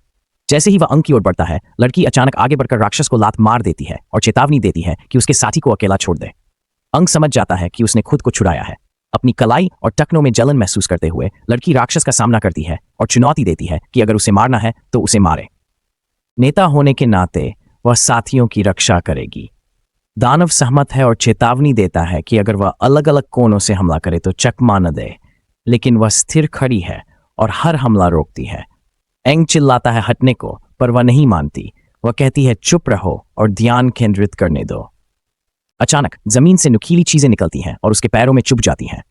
A: जैसे ही वह अंग की ओर बढ़ता है, लड़की अचानक आगे बढ़कर राक्षस को लात मार देती है और चेतावनी देती है कि उसके साथी को अकेला छोड़ दे। अंग समझ जाता है कि उसने खुद को छुड़ाया है। अपनी कलाई और टखनों में जलन महसूस करते हुए लड़की राक्षस का सामना करती है और चुनौती देती है कि अगर उसे मारना है तो उसे मारे। नेता होने के नाते वह साथियों की रक्षा करेगी। दानव सहमत है और चेतावनी देता है कि अगर वह अलग अलग कोनों से हमला करे तो चकमा न दे, लेकिन वह स्थिर खड़ी है और हर हमला रोकती है। एंग चिल्लाता है हटने को, पर वह नहीं मानती। वह कहती है चुप रहो और ध्यान केंद्रित करने दो। अचानक जमीन से नुकीली चीजें निकलती हैं और उसके पैरों में चुभ जाती हैं।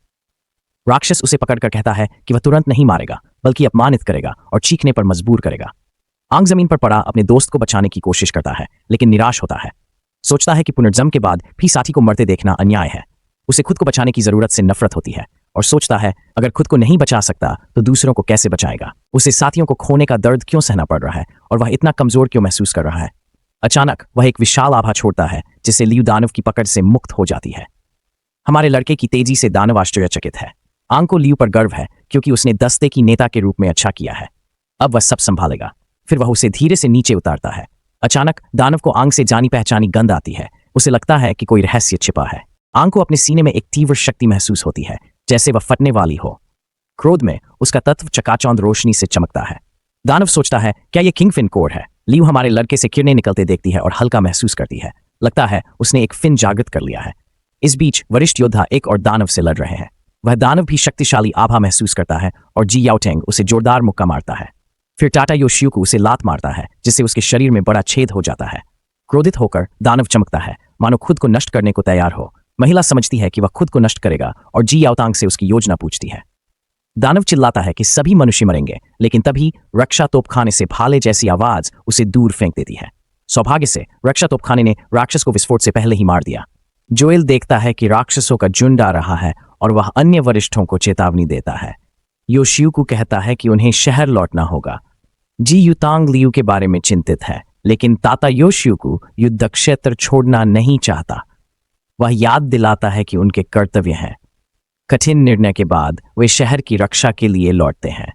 A: राक्षस उसे पकड़कर कहता है कि वह तुरंत नहीं मारेगा, बल्कि अपमानित करेगा और चीखने पर मजबूर करेगा। आंग जमीन पर पड़ा अपने दोस्त को बचाने की कोशिश करता है, लेकिन निराश होता है। सोचता है कि पुनर्जन्म के बाद भी साथी को मरते देखना अन्याय है। उसे खुद को बचाने की जरूरत से नफरत होती है और सोचता है अगर खुद को नहीं बचा सकता तो दूसरों को कैसे बचाएगा। उसे साथियों को खोने का दर्द क्यों सहना पड़ रहा है और वह इतना कमजोर क्यों महसूस कर रहा है। अचानक वह एक विशाल आभा छोड़ता है जिससे लियू दानव की पकड़ से मुक्त हो जाती है। हमारे लड़के की तेजी से दानव आश्चर्यचकित है। आंग को लियू पर गर्व है क्योंकि उसने दस्ते की नेता के रूप में अच्छा किया है। अब वह सब संभालेगा। फिर वह उसे धीरे से नीचे उतारता है। अचानक दानव को आंग से जानी पहचानी गंध आती है। उसे लगता है कि कोई रहस्य छिपा है। आंग को अपने सीने में एक तीव्र शक्ति महसूस होती है, जैसे वह फटने वाली हो। क्रोध में उसका तत्व चकाचौंध रोशनी से चमकता है। दानव सोचता है क्या यह किंगफिन कोर है। लियू हमारे लड़के से किरणें निकलते देखती है और हल्का महसूस करती है। लगता है उसने एक फिन जागृत कर लिया है। इस बीच वरिष्ठ योद्धा एक और दानव से लड़ रहे हैं। वह दानव भी शक्तिशाली आभा महसूस करता है और जी याओटेंग उसे जोरदार मुक्का मारता है। फिर टाटा योशियुकु उसे लात मारता है जिससे उसके शरीर में बड़ा छेद हो जाता है। क्रोधित होकर दानव चमकता है, मानो खुद को नष्ट करने को तैयार हो। महिला समझती है कि वह खुद को नष्ट करेगा और जी याओतांग से उसकी योजना पूछती है। दानव चिल्लाता है कि सभी मनुष्य मरेंगे, लेकिन तभी रक्षा तोपखाने से भाले जैसी आवाज उसे दूर फेंक देती है। सौभाग्य से रक्षा तोपखाने ने राक्षस को विस्फोट से पहले ही मार दिया। जोएल देखता है कि राक्षसों का झुंड आ रहा है और वह अन्य वरिष्ठों को चेतावनी देता है। योशियुकु कहता है कि उन्हें शहर लौटना होगा। जी युतांग लियू के बारे में चिंतित है, लेकिन ताता योशियुकु युद्ध क्षेत्र छोड़ना नहीं चाहता। वह याद दिलाता है कि उनके कर्तव्य हैं। कठिन निर्णय के बाद वे शहर की रक्षा के लिए लौटते हैं।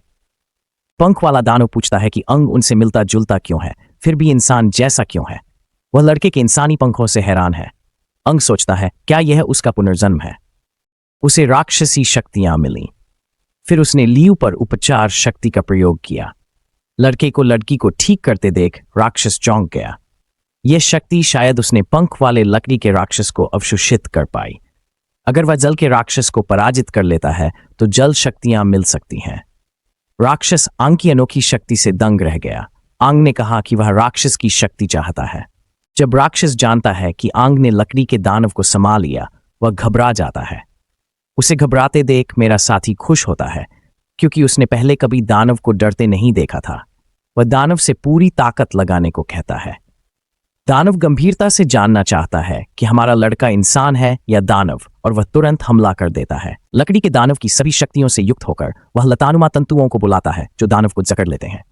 A: पंख वाला दानव पूछता है कि अंग उनसे मिलता जुलता क्यों है, फिर भी इंसान जैसा क्यों है। वह लड़के के इंसानी पंखों से हैरान है। अंग सोचता है क्या यह उसका पुनर्जन्म है। उसे राक्षसी शक्तियां मिली। फिर उसने लियू पर उपचार शक्ति का प्रयोग किया। लड़के को लड़की को ठीक करते देख राक्षस चौंक गया। यह शक्ति शायद उसने पंख वाले लकड़ी के राक्षस को अवशोषित कर पाई। अगर वह जल के राक्षस को पराजित कर लेता है तो जल शक्तियां मिल सकती हैं। राक्षस आंग की अनोखी शक्ति से दंग रह गया। आंग ने कहा कि वह राक्षस की शक्ति चाहता है। जब राक्षस जानता है कि आंग ने लकड़ी के दानव को संभाल लिया, वह घबरा जाता है। उसे घबराते देख मेरा साथी खुश होता है, क्योंकि उसने पहले कभी दानव को डरते नहीं देखा था। वह दानव से पूरी ताकत लगाने को कहता है। दानव गंभीरता से जानना चाहता है कि हमारा लड़का इंसान है या दानव, और वह तुरंत हमला कर देता है। लकड़ी के दानव की सभी शक्तियों से युक्त होकर वह लतानुमा तंतुओं को बुलाता है जो दानव को जकड़ लेते हैं।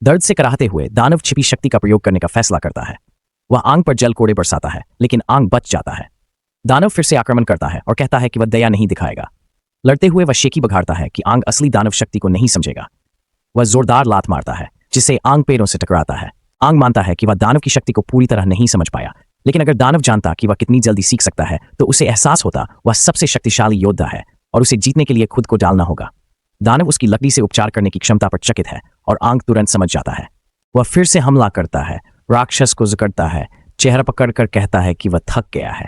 A: दर्द से कराहते हुए दानव छिपी शक्ति का प्रयोग करने का फैसला करता है। वह आंग पर जल कोड़े बरसाता है, लेकिन आंग बच जाता है। दानव फिर से आक्रमण करता है और कहता है कि वह दया नहीं दिखाएगा। लड़ते हुए वह शेकी बघाड़ता है कि आंग असली दानव शक्ति को नहीं समझेगा। वह जोरदार लात मारता है जिससे आंग पैरों से टकराता है। आंग मानता है कि वह दानव की शक्ति को पूरी तरह नहीं समझ पाया, लेकिन अगर दानव जानता कि वह कितनी जल्दी सीख सकता है तो उसे एहसास होता वह सबसे शक्तिशाली योद्धा है और उसे जीतने के लिए खुद को डालना होगा। दानव उसकी लकड़ी से उपचार करने की क्षमता पर चकित है और आंग तुरंत समझ जाता है। वह फिर से हमला करता है, राक्षस को जकड़ता है, चेहरा पकड़कर कहता है कि वह थक गया है।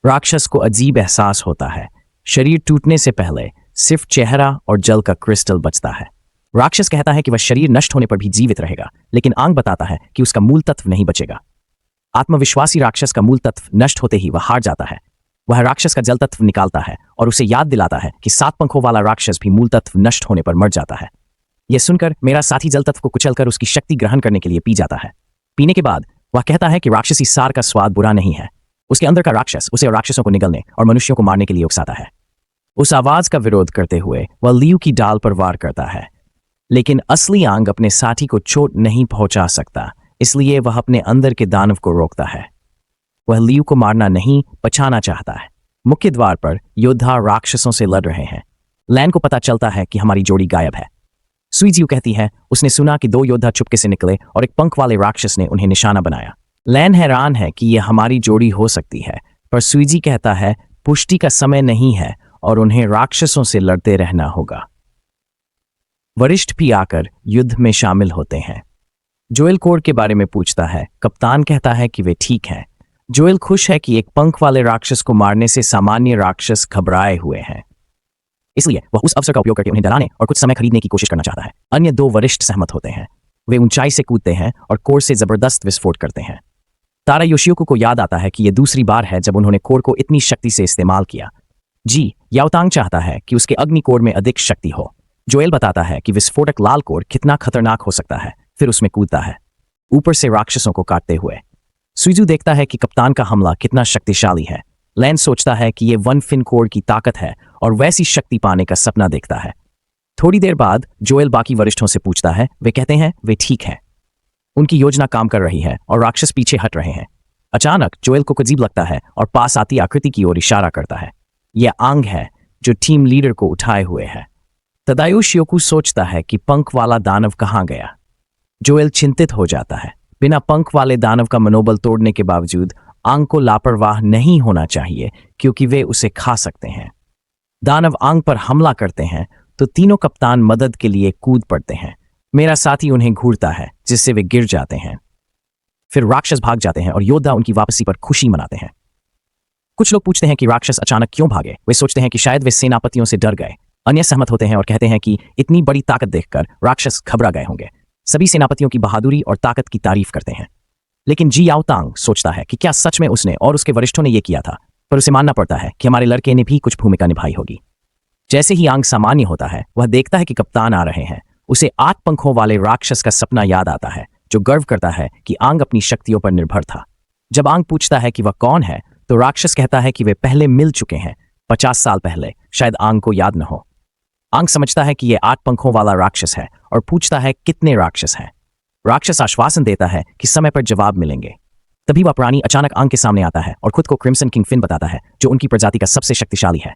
A: राक्षस को अजीब एहसास होता है। शरीर टूटने से पहले सिर्फ चेहरा और जल का क्रिस्टल बचता है। राक्षस कहता है कि वह शरीर नष्ट होने पर भी जीवित रहेगा, लेकिन आंग बताता है कि उसका मूल तत्व नहीं बचेगा। आत्मविश्वासी राक्षस का मूल तत्व नष्ट होते ही वह हार जाता है। वह राक्षस का जल तत्व निकालता है और उसे याद दिलाता है कि 7 पंखों वाला राक्षस भी मूल तत्व नष्ट होने पर मर जाता है। यह सुनकर मेरा साथी जल तत्व को कुचलकर उसकी शक्ति ग्रहण करने के लिए पी जाता है। पीने के बाद वह कहता है कि राक्षसी सार का स्वाद बुरा नहीं है। उसके अंदर का राक्षस उसे और राक्षसों को निगलने और मनुष्यों को मारने के लिए उकसाता है। उस आवाज का विरोध करते हुए वह लियू की डाल पर वार करता है, लेकिन असली आंग अपने साथी को चोट नहीं पहुंचा सकता, इसलिए वह अपने अंदर के दानव को रोकता है। वह लियू को मारना नहीं, बचाना चाहता है। मुख्य द्वार पर योद्धा राक्षसों से लड़ रहे हैं। लैन को पता चलता है कि हमारी जोड़ी गायब है। सुईजियू कहती है उसने सुना कि 2 योद्धा चुपके से निकले और एक पंख वाले राक्षस ने उन्हें निशाना बनाया। लैन हैरान है कि यह हमारी जोड़ी हो सकती है, पर सुईजी कहता है पुष्टि का समय नहीं है और उन्हें राक्षसों से लड़ते रहना होगा। वरिष्ठ भी आकर युद्ध में शामिल होते हैं। जोएल कोर के बारे में पूछता है। कप्तान कहता है कि वे ठीक हैं। जोएल खुश है कि एक पंख वाले राक्षस को मारने से सामान्य राक्षस घबराए हुए हैं, इसलिए वह उस अवसर का उपयोग करके उन्हें डराने और कुछ समय खरीदने की कोशिश करना चाहता है। अन्य 2 वरिष्ठ सहमत होते हैं। वे ऊंचाई से कूदते हैं और कोर से जबरदस्त विस्फोट करते हैं। तारा योशियोको को याद आता है कि यह दूसरी बार है जब उन्होंने कोर को इतनी शक्ति से इस्तेमाल किया। जी याओतांग चाहता है कि उसके अग्नि कोर में अधिक शक्ति हो। जोएल बताता है कि विस्फोटक लाल कोर कितना खतरनाक हो सकता है, फिर उसमें कूदता है, ऊपर से राक्षसों को काटते हुए। सुईजू देखता है कि कप्तान का हमला कितना शक्तिशाली है। लैन सोचता है कि यह 1 फिन कोर की ताकत है और वैसी शक्ति पाने का सपना देखता है। थोड़ी देर बाद जोएल बाकी वरिष्ठों से पूछता है। वे कहते हैं वे ठीक हैं, उनकी योजना काम कर रही है और राक्षस पीछे हट रहे हैं। अचानक जोएल को अजीब लगता है और पास आती आकृति की ओर इशारा करता है। यह आंग है जो टीम लीडर को उठाए हुए है। तदायोशियोको सोचता है कि पंख वाला दानव कहाँ गया। जोएल चिंतित हो जाता है। बिना पंख वाले दानव का मनोबल तोड़ने के बावजूद आंग को लापरवाह नहीं होना चाहिए, क्योंकि वे उसे खा सकते हैं। दानव आंग पर हमला करते हैं तो तीनों कप्तान मदद के लिए कूद पड़ते हैं। मेरा साथी उन्हें घूरता है जिससे वे गिर जाते हैं। फिर राक्षस भाग जाते हैं और योद्धा उनकी वापसी पर खुशी मनाते हैं। कुछ लोग पूछते हैं कि राक्षस अचानक क्यों भागे। वे सोचते हैं कि शायद वे सेनापतियों से डर गए। अन्य सहमत होते हैं और कहते हैं कि इतनी बड़ी ताकत देखकर राक्षस घबरा गए होंगे। सभी सेनापतियों की बहादुरी और ताकत की तारीफ करते हैं, लेकिन जी याओतांग सोचता है कि क्या सच में उसने और उसके वरिष्ठों ने यह किया था, पर उसे मानना पड़ता है कि हमारे लड़के ने भी कुछ भूमिका निभाई होगी। जैसे ही आंग सामान्य होता है, वह देखता है कि कप्तान आ रहे हैं। उसे 8 पंखों वाले राक्षस का सपना याद आता है जो गर्व करता है कि आंग अपनी शक्तियों पर निर्भर था। जब आंग पूछता है कि वह कौन है तो राक्षस कहता है कि वे पहले मिल चुके हैं 50 साल पहले, शायद आंग को याद न हो। आंग समझता है कि यह 8 पंखों वाला राक्षस है और पूछता है कितने राक्षस हैं। राक्षस आश्वासन देता है कि समय पर जवाब मिलेंगे। तभी वह प्राणी अचानक आंग के सामने आता है और खुद को क्रिम्सन किंग फिन बताता है, जो उनकी प्रजाति का सबसे शक्तिशाली है।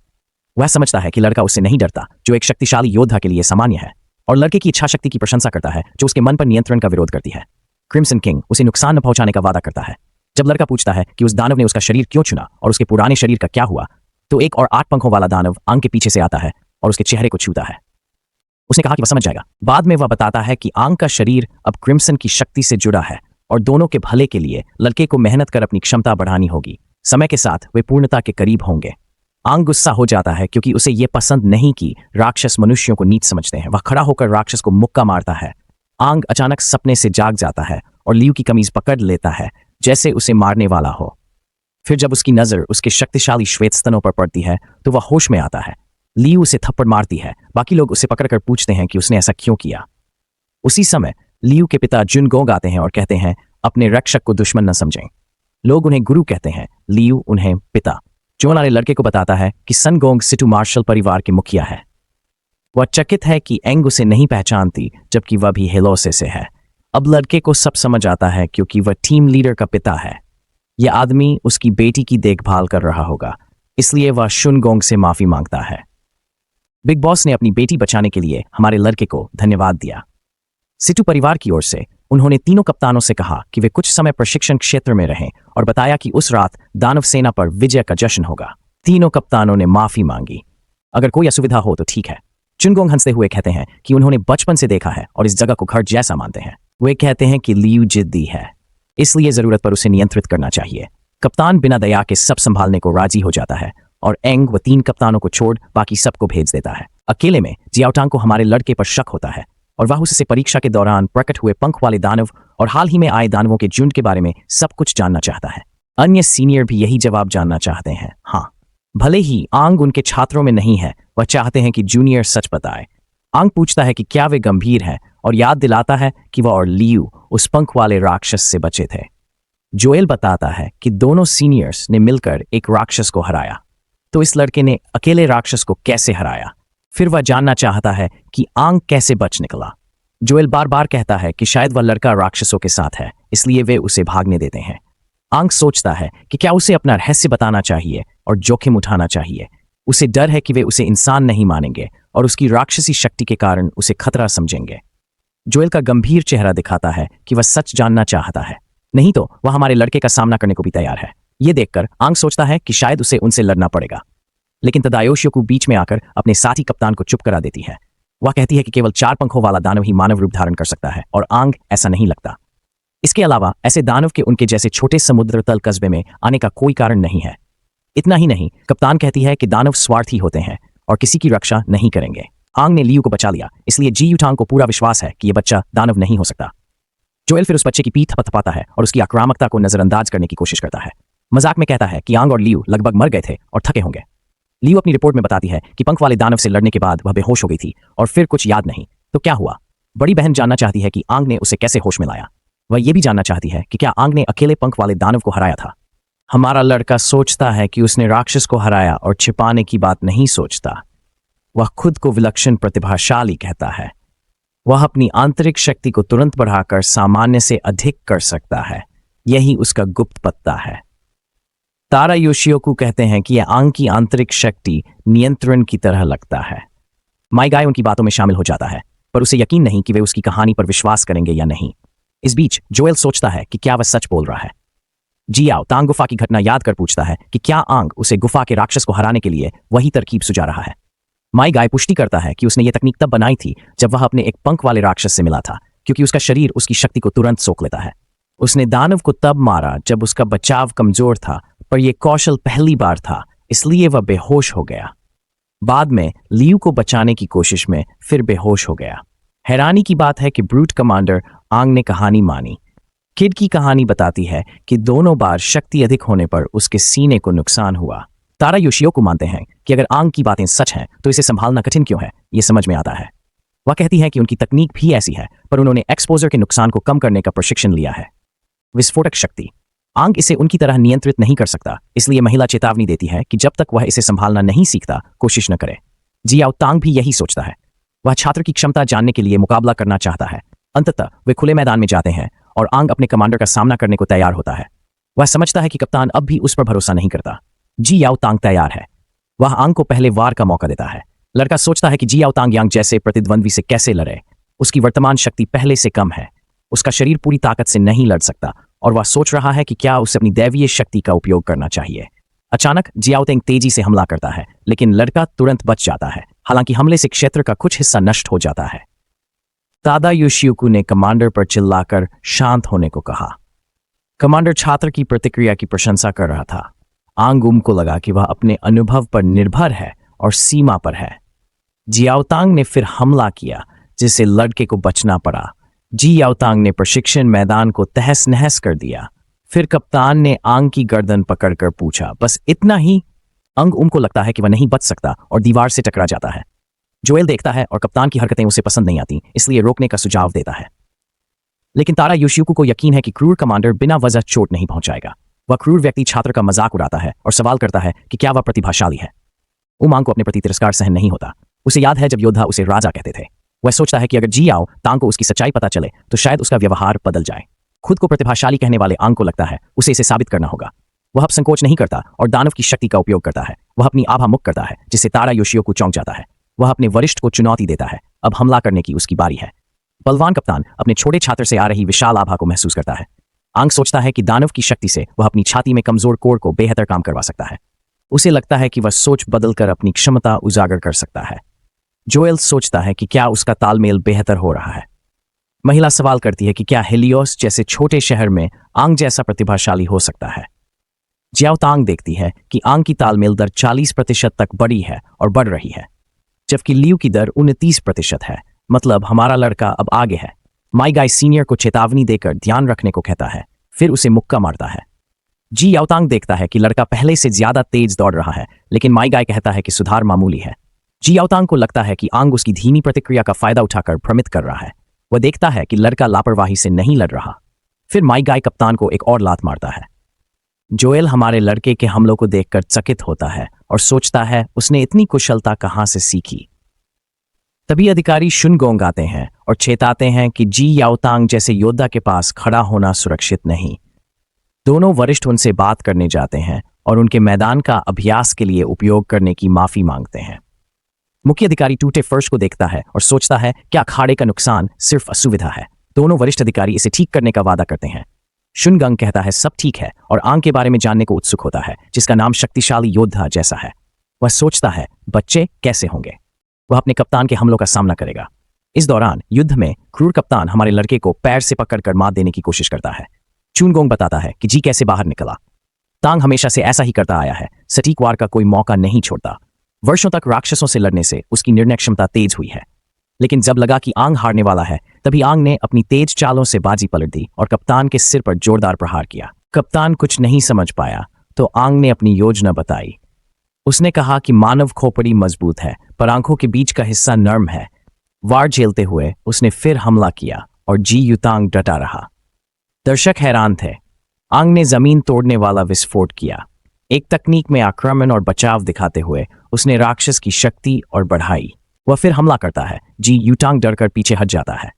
A: वह समझता है कि लड़का उससे नहीं डरता, जो एक शक्तिशाली योद्धा के लिए सामान्य है, और लड़के की इच्छा शक्ति की प्रशंसा करता है जो उसके मन पर नियंत्रण का विरोध करती है। क्रिम्सन किंग उसे नुकसान न पहुंचाने का वादा करता है। जब लड़का पूछता है कि उस दानव ने उसका शरीर क्यों चुना और उसके पुराने शरीर का क्या हुआ, तो एक और 8 पंखों वाला दानव आंग के पीछे से आता है और उसके चेहरे को छूता है। उसने कहा कि वह समझ जाएगा। बाद में वह बताता है कि आंग का शरीर अब क्रिम्सन की शक्ति से जुड़ा है और दोनों के भले के लिए लड़के को मेहनत कर अपनी क्षमता बढ़ानी होगी। समय के साथ वे पूर्णता के करीब होंगे। आंग गुस्सा हो जाता है क्योंकि उसे यह पसंद नहीं कि राक्षस मनुष्यों को नीच समझते हैं। वह खड़ा होकर राक्षस को मुक्का मारता है। आंग अचानक सपने से जाग जाता है और लियू की कमीज पकड़ लेता है जैसे उसे मारने वाला हो। फिर जब उसकी नजर उसके शक्तिशाली श्वेत स्तनों पर पड़ती है तो वह होश में आता है। लियू उसे थप्पड़ मारती है। बाकी लोग उसे पकड़कर पूछते हैं कि उसने ऐसा क्यों किया। उसी समय लियू के पिता जुनगोंग आते हैं और कहते हैं अपने रक्षक को दुश्मन न समझें। लोग उन्हें गुरु कहते हैं, लियू उन्हें पिता। जोन वाले लड़के को बताता है कि सनगोंग सिटू मार्शल परिवार के मुखिया है। वह चकित है कि एंग उसे नहीं पहचानती, जबकि वह भी हेलोसे से है। अब लड़के को सब समझ आता है क्योंकि वह टीम लीडर का पिता है। यह आदमी उसकी बेटी की देखभाल कर रहा होगा, इसलिए वह शुनगोंग से माफी मांगता है। बिग बॉस ने अपनी बेटी बचाने के लिए हमारे लड़के को धन्यवाद दिया। सिटू परिवार की ओर से उन्होंने तीनों कप्तानों से कहा कि वे कुछ समय प्रशिक्षण क्षेत्र में रहें और बताया कि उस रात दानव सेना पर विजय का जश्न होगा। तीनों कप्तानों ने माफी मांगी। अगर कोई असुविधा हो तो ठीक है। चुनगोंग हंसते हुए कहते हैं कि उन्होंने बचपन से देखा है और इस जगह को घर जैसा मानते हैं। वे कहते हैं कि लियू जिद्दी है, इसलिए जरूरत पर उसे नियंत्रित करना चाहिए। कप्तान बिना दया के सब संभालने को राजी हो जाता है और एंग व 3 कप्तानों को छोड़ बाकी सबको भेज देता है। अकेले में जियाओटांग को हमारे लड़के पर शक होता है और वह उससे परीक्षा के दौरान प्रकट हुए पंख वाले दानव और हाल ही में आए दानवों के झुंड के बारे में सब कुछ जानना चाहता है। अन्य सीनियर भी यही जवाब जानना चाहते हैं। हाँ, भले ही आंग उनके छात्रों में नहीं है, वह चाहते हैं कि जूनियर सच बताए। आंग पूछता है कि क्या वे गंभीर हैं और याद दिलाता है कि वह और लियू उस पंख वाले राक्षस से बचे थे। जोएल बताता है कि दोनों सीनियर्स ने मिलकर एक राक्षस को हराया, तो इस लड़के ने अकेले राक्षस को कैसे हराया? फिर वह जानना चाहता है कि आंग कैसे बच निकला। जोएल बार बार कहता है कि शायद वह लड़का राक्षसों के साथ है, इसलिए वे उसे भागने देते हैं। आंग सोचता है कि क्या उसे अपना रहस्य बताना चाहिए और जोखिम उठाना चाहिए। उसे डर है कि वे उसे इंसान नहीं मानेंगे और उसकी राक्षसी शक्ति के कारण उसे खतरा समझेंगे। जोएल का गंभीर चेहरा दिखाता है कि वह सच जानना चाहता है, नहीं तो वह हमारे लड़के का सामना करने को भी तैयार है। ये देखकर आंग सोचता है कि शायद उसे उनसे लड़ना पड़ेगा, लेकिन तदायोशियोकू बीच में आकर अपने साथी कप्तान को चुप करा देती है। वह कहती है कि केवल 4 पंखों वाला दानव ही मानव रूप धारण कर सकता है और आंग ऐसा नहीं लगता। इसके अलावा ऐसे दानव के उनके जैसे छोटे समुद्र तल कस्बे में आने का कोई कारण नहीं है। इतना ही नहीं, कप्तान कहती है कि दानव स्वार्थी होते हैं और किसी की रक्षा नहीं करेंगे। आंग ने लियू को बचा लिया, इसलिए जियाओटांग को पूरा विश्वास है कि यह बच्चा दानव नहीं हो सकता। जोएल फिर उस बच्चे की पीठ थपथपाता है और उसकी आक्रामकता को नजरअंदाज करने की कोशिश करता है। मजाक में कहता है कि आंग और लियू लगभग मर गए थे और थके होंगे। लियू अपनी रिपोर्ट में बताती है कि पंख वाले दानव से लड़ने के बाद वह बेहोश हो गई थी और फिर कुछ याद नहीं। तो क्या हुआ? बड़ी बहन जानना चाहती है कि आंग ने उसे कैसे होश में लाया। वह यह भी जानना चाहती है कि क्या आंग ने अकेले पंख वाले दानव को हराया था। हमारा लड़का सोचता है कि उसने राक्षस को हराया और छिपाने की बात नहीं सोचता। वह खुद को विलक्षण प्रतिभाशाली कहता है। वह अपनी आंतरिक शक्ति को तुरंत बढ़ाकर सामान्य से अधिक कर सकता है। यही उसका गुप्त पत्ता है। तारा योशियोकू कहते हैं कि यह आंग की आंतरिक शक्ति नियंत्रण की तरह लगता है। माई गाय उनकी बातों में शामिल हो जाता है, पर उसे यकीन नहीं कि वे उसकी कहानी पर विश्वास करेंगे या नहीं। इस बीच जोएल सोचता है कि क्या वह सच बोल रहा है। जियाओटांग गुफा की घटना याद कर पूछता है कि क्या आंग उसे गुफा के राक्षस को हराने के लिए वही तरकीब सुझा रहा है। माई गाय पुष्टि करता है कि उसने यह तकनीक तब बनाई थी जब वह अपने एक पंख वाले राक्षस से मिला था, क्योंकि उसका शरीर उसकी शक्ति को तुरंत सोख लेता है। उसने दानव को तब मारा जब उसका बचाव कमजोर था, पर यह कौशल पहली बार था, इसलिए वह बेहोश हो गया। बाद में लियू को बचाने की कोशिश में फिर बेहोश हो गया। हैरानी की बात है कि ब्रूट कमांडर आंग ने कहानी मानी। किड की कहानी बताती है कि दोनों बार शक्ति अधिक होने पर उसके सीने को नुकसान हुआ। तारा योशियोकू मानते हैं कि अगर आंग की बातें सच हैं तो इसे संभालना कठिन क्यों है, ये समझ में आता है। वह कहती है कि उनकी तकनीक भी ऐसी है, पर उन्होंने एक्सपोजर के नुकसान को कम करने का प्रशिक्षण लिया है। विस्फोटक शक्ति। आंग इसे उनकी तरह नियंत्रित नहीं कर सकता, इसलिए महिला चेतावनी देती है कि जब तक वह इसे संभालना नहीं सीखता, कोशिश न करे। जियाओटांग भी यही सोचता है। वह छात्र की क्षमता जानने के लिए मुकाबला करना चाहता है। अंततः वे खुले मैदान में जाते हैं और आंग अपने कमांडर का सामना करने को तैयार होता है। वह समझता है कि कप्तान अब भी उस पर भरोसा नहीं करता। जियाओटांग तैयार है। वह आंग को पहले वार का मौका देता है। लड़का सोचता है कि जियाओटांग यांग जैसे प्रतिद्वंद्वी से कैसे लड़े। उसकी वर्तमान शक्ति पहले से कम है। उसका शरीर पूरी ताकत से नहीं लड़ सकता और वह सोच रहा है कि क्या उसे अपनी दैवीय शक्ति का उपयोग करना चाहिए। अचानक जियाओटेंग तेजी से हमला करता है, लेकिन लड़का तुरंत बच जाता है। हालांकि हमले से क्षेत्र का कुछ हिस्सा नष्ट हो जाता है। तादा योशियोकू ने कमांडर पर चिल्लाकर शांत होने को कहा। कमांडर छात्र की प्रतिक्रिया की प्रशंसा कर रहा था। आंगुम को लगा कि वह अपने अनुभव पर निर्भर है और सीमा पर है। जियाओटांग ने फिर हमला किया, जिससे लड़के को बचना पड़ा। जियाओटांग ने प्रशिक्षण मैदान को तहस नहस कर दिया। फिर कप्तान ने आंग की गर्दन पकड़कर पूछा, बस इतना ही? आंगुम को लगता है कि वह नहीं बच सकता और दीवार से टकरा जाता है। जोएल देखता है और कप्तान की हरकतें उसे पसंद नहीं आती, इसलिए रोकने का सुझाव देता है। लेकिन तारा योशियोकू को यकीन है कि क्रूर कमांडर बिना वजह चोट नहीं पहुंचाएगा। वह क्रूर व्यक्ति छात्र का मजाक उड़ाता है और सवाल करता है कि क्या वह प्रतिभाशाली है। उमांग को अपने प्रति तिरस्कार सहन नहीं होता। उसे याद है जब योद्धा उसे राजा कहते थे। वह सोचता है कि अगर जियाओटांग को उसकी सच्चाई पता चले तो शायद उसका व्यवहार बदल जाए। खुद को प्रतिभाशाली कहने वाले आंग को लगता है उसे इसे साबित करना होगा। वह अब संकोच नहीं करता और दानव की शक्ति का उपयोग करता है। वह अपनी आभा मुक्त करता है, जिससे तारा योशियोकू चौंक जाता है। वह अपने वरिष्ठ को चुनौती देता है। अब हमला करने की उसकी बारी है। बलवान कप्तान अपने छोटे छात्र से आ रही विशाल आभा को महसूस करता है। आंग सोचता है कि दानव की शक्ति से वह अपनी छाती में कमजोर कोर को बेहतर काम करवा सकता है। उसे लगता है कि वह सोच बदलकर अपनी क्षमता उजागर कर सकता है। जोएल सोचता है कि क्या उसका तालमेल बेहतर हो रहा है। महिला सवाल करती है कि क्या हेलियोस जैसे छोटे शहर में आंग जैसा प्रतिभाशाली हो सकता है। ज्याओ तांग देखती है कि आंग की तालमेल दर 40% तक बढ़ी है और बढ़ रही है, जबकि लियू की दर 29% है। मतलब हमारा लड़का अब आगे है। माई गाय सीनियर को चेतावनी देकर ध्यान रखने को कहता है, फिर उसे मुक्का मारता है। जी याओतांग देखता है कि लड़का पहले से ज्यादा तेज दौड़ रहा है, लेकिन माई गाय कहता है कि सुधार मामूली है। जी याओतांग को लगता है कि आंग उसकी धीमी प्रतिक्रिया का फायदा उठाकर भ्रमित कर रहा है। वह देखता है कि लड़का लापरवाही से नहीं लड़ रहा। फिर माई गाय कप्तान को एक और लात मारता है। जोएल हमारे लड़के के हमलों को देखकर चकित होता है और सोचता है उसने इतनी कुशलता कहां से सीखी। तभी अधिकारी शुनगोंग आते हैं और चेताते हैं कि जी याओतांग जैसे योद्धा के पास खड़ा होना सुरक्षित नहीं। दोनों वरिष्ठ उनसे बात करने जाते हैं और उनके मैदान का अभ्यास के लिए उपयोग करने की माफी मांगते हैं। मुख्य अधिकारी टूटे फर्श को देखता है और सोचता है क्या अखाड़े का नुकसान सिर्फ असुविधा है। दोनों वरिष्ठ अधिकारी इसे ठीक करने का वादा करते हैं। शुनगंग कहता है सब ठीक है और आंग के बारे में जानने को उत्सुक होता है, जिसका नाम शक्तिशाली योद्धा जैसा है। वह सोचता है बच्चे कैसे होंगे। वह अपने कप्तान के हमलों का सामना करेगा। इस दौरान युद्ध में क्रूर कप्तान हमारे लड़के को पैर से पकड़कर मात देने की कोशिश करता है। चुनगोंग बताता है कि जी कैसे बाहर निकला। तांग हमेशा से ऐसा ही करता आया है, सटीक वार का कोई मौका नहीं छोड़ता। वर्षों तक राक्षसों से लड़ने से उसकी निर्णय क्षमता तेज हुई है, लेकिन जब लगा कि आंग हारने वाला है, तभी आंग ने अपनी तेज चालों से बाजी पलट दी और कप्तान के सिर पर जोरदार प्रहार किया। कप्तान कुछ नहीं समझ पाया तो आंग ने अपनी योजना बताई। उसने कहा कि मानव खोपड़ी मजबूत है पर आंखों के बीच का हिस्सा नर्म है। वार झेलते हुए उसने फिर हमला किया और जी युतांग डटा रहा। दर्शक हैरान थे। आंग ने जमीन तोड़ने वाला विस्फोट किया। एक तकनीक में आक्रमण और बचाव दिखाते हुए उसने राक्षस की शक्ति और बढ़ाई। वह फिर हमला करता है। जी युतांग डरकर पीछे हट जाता है।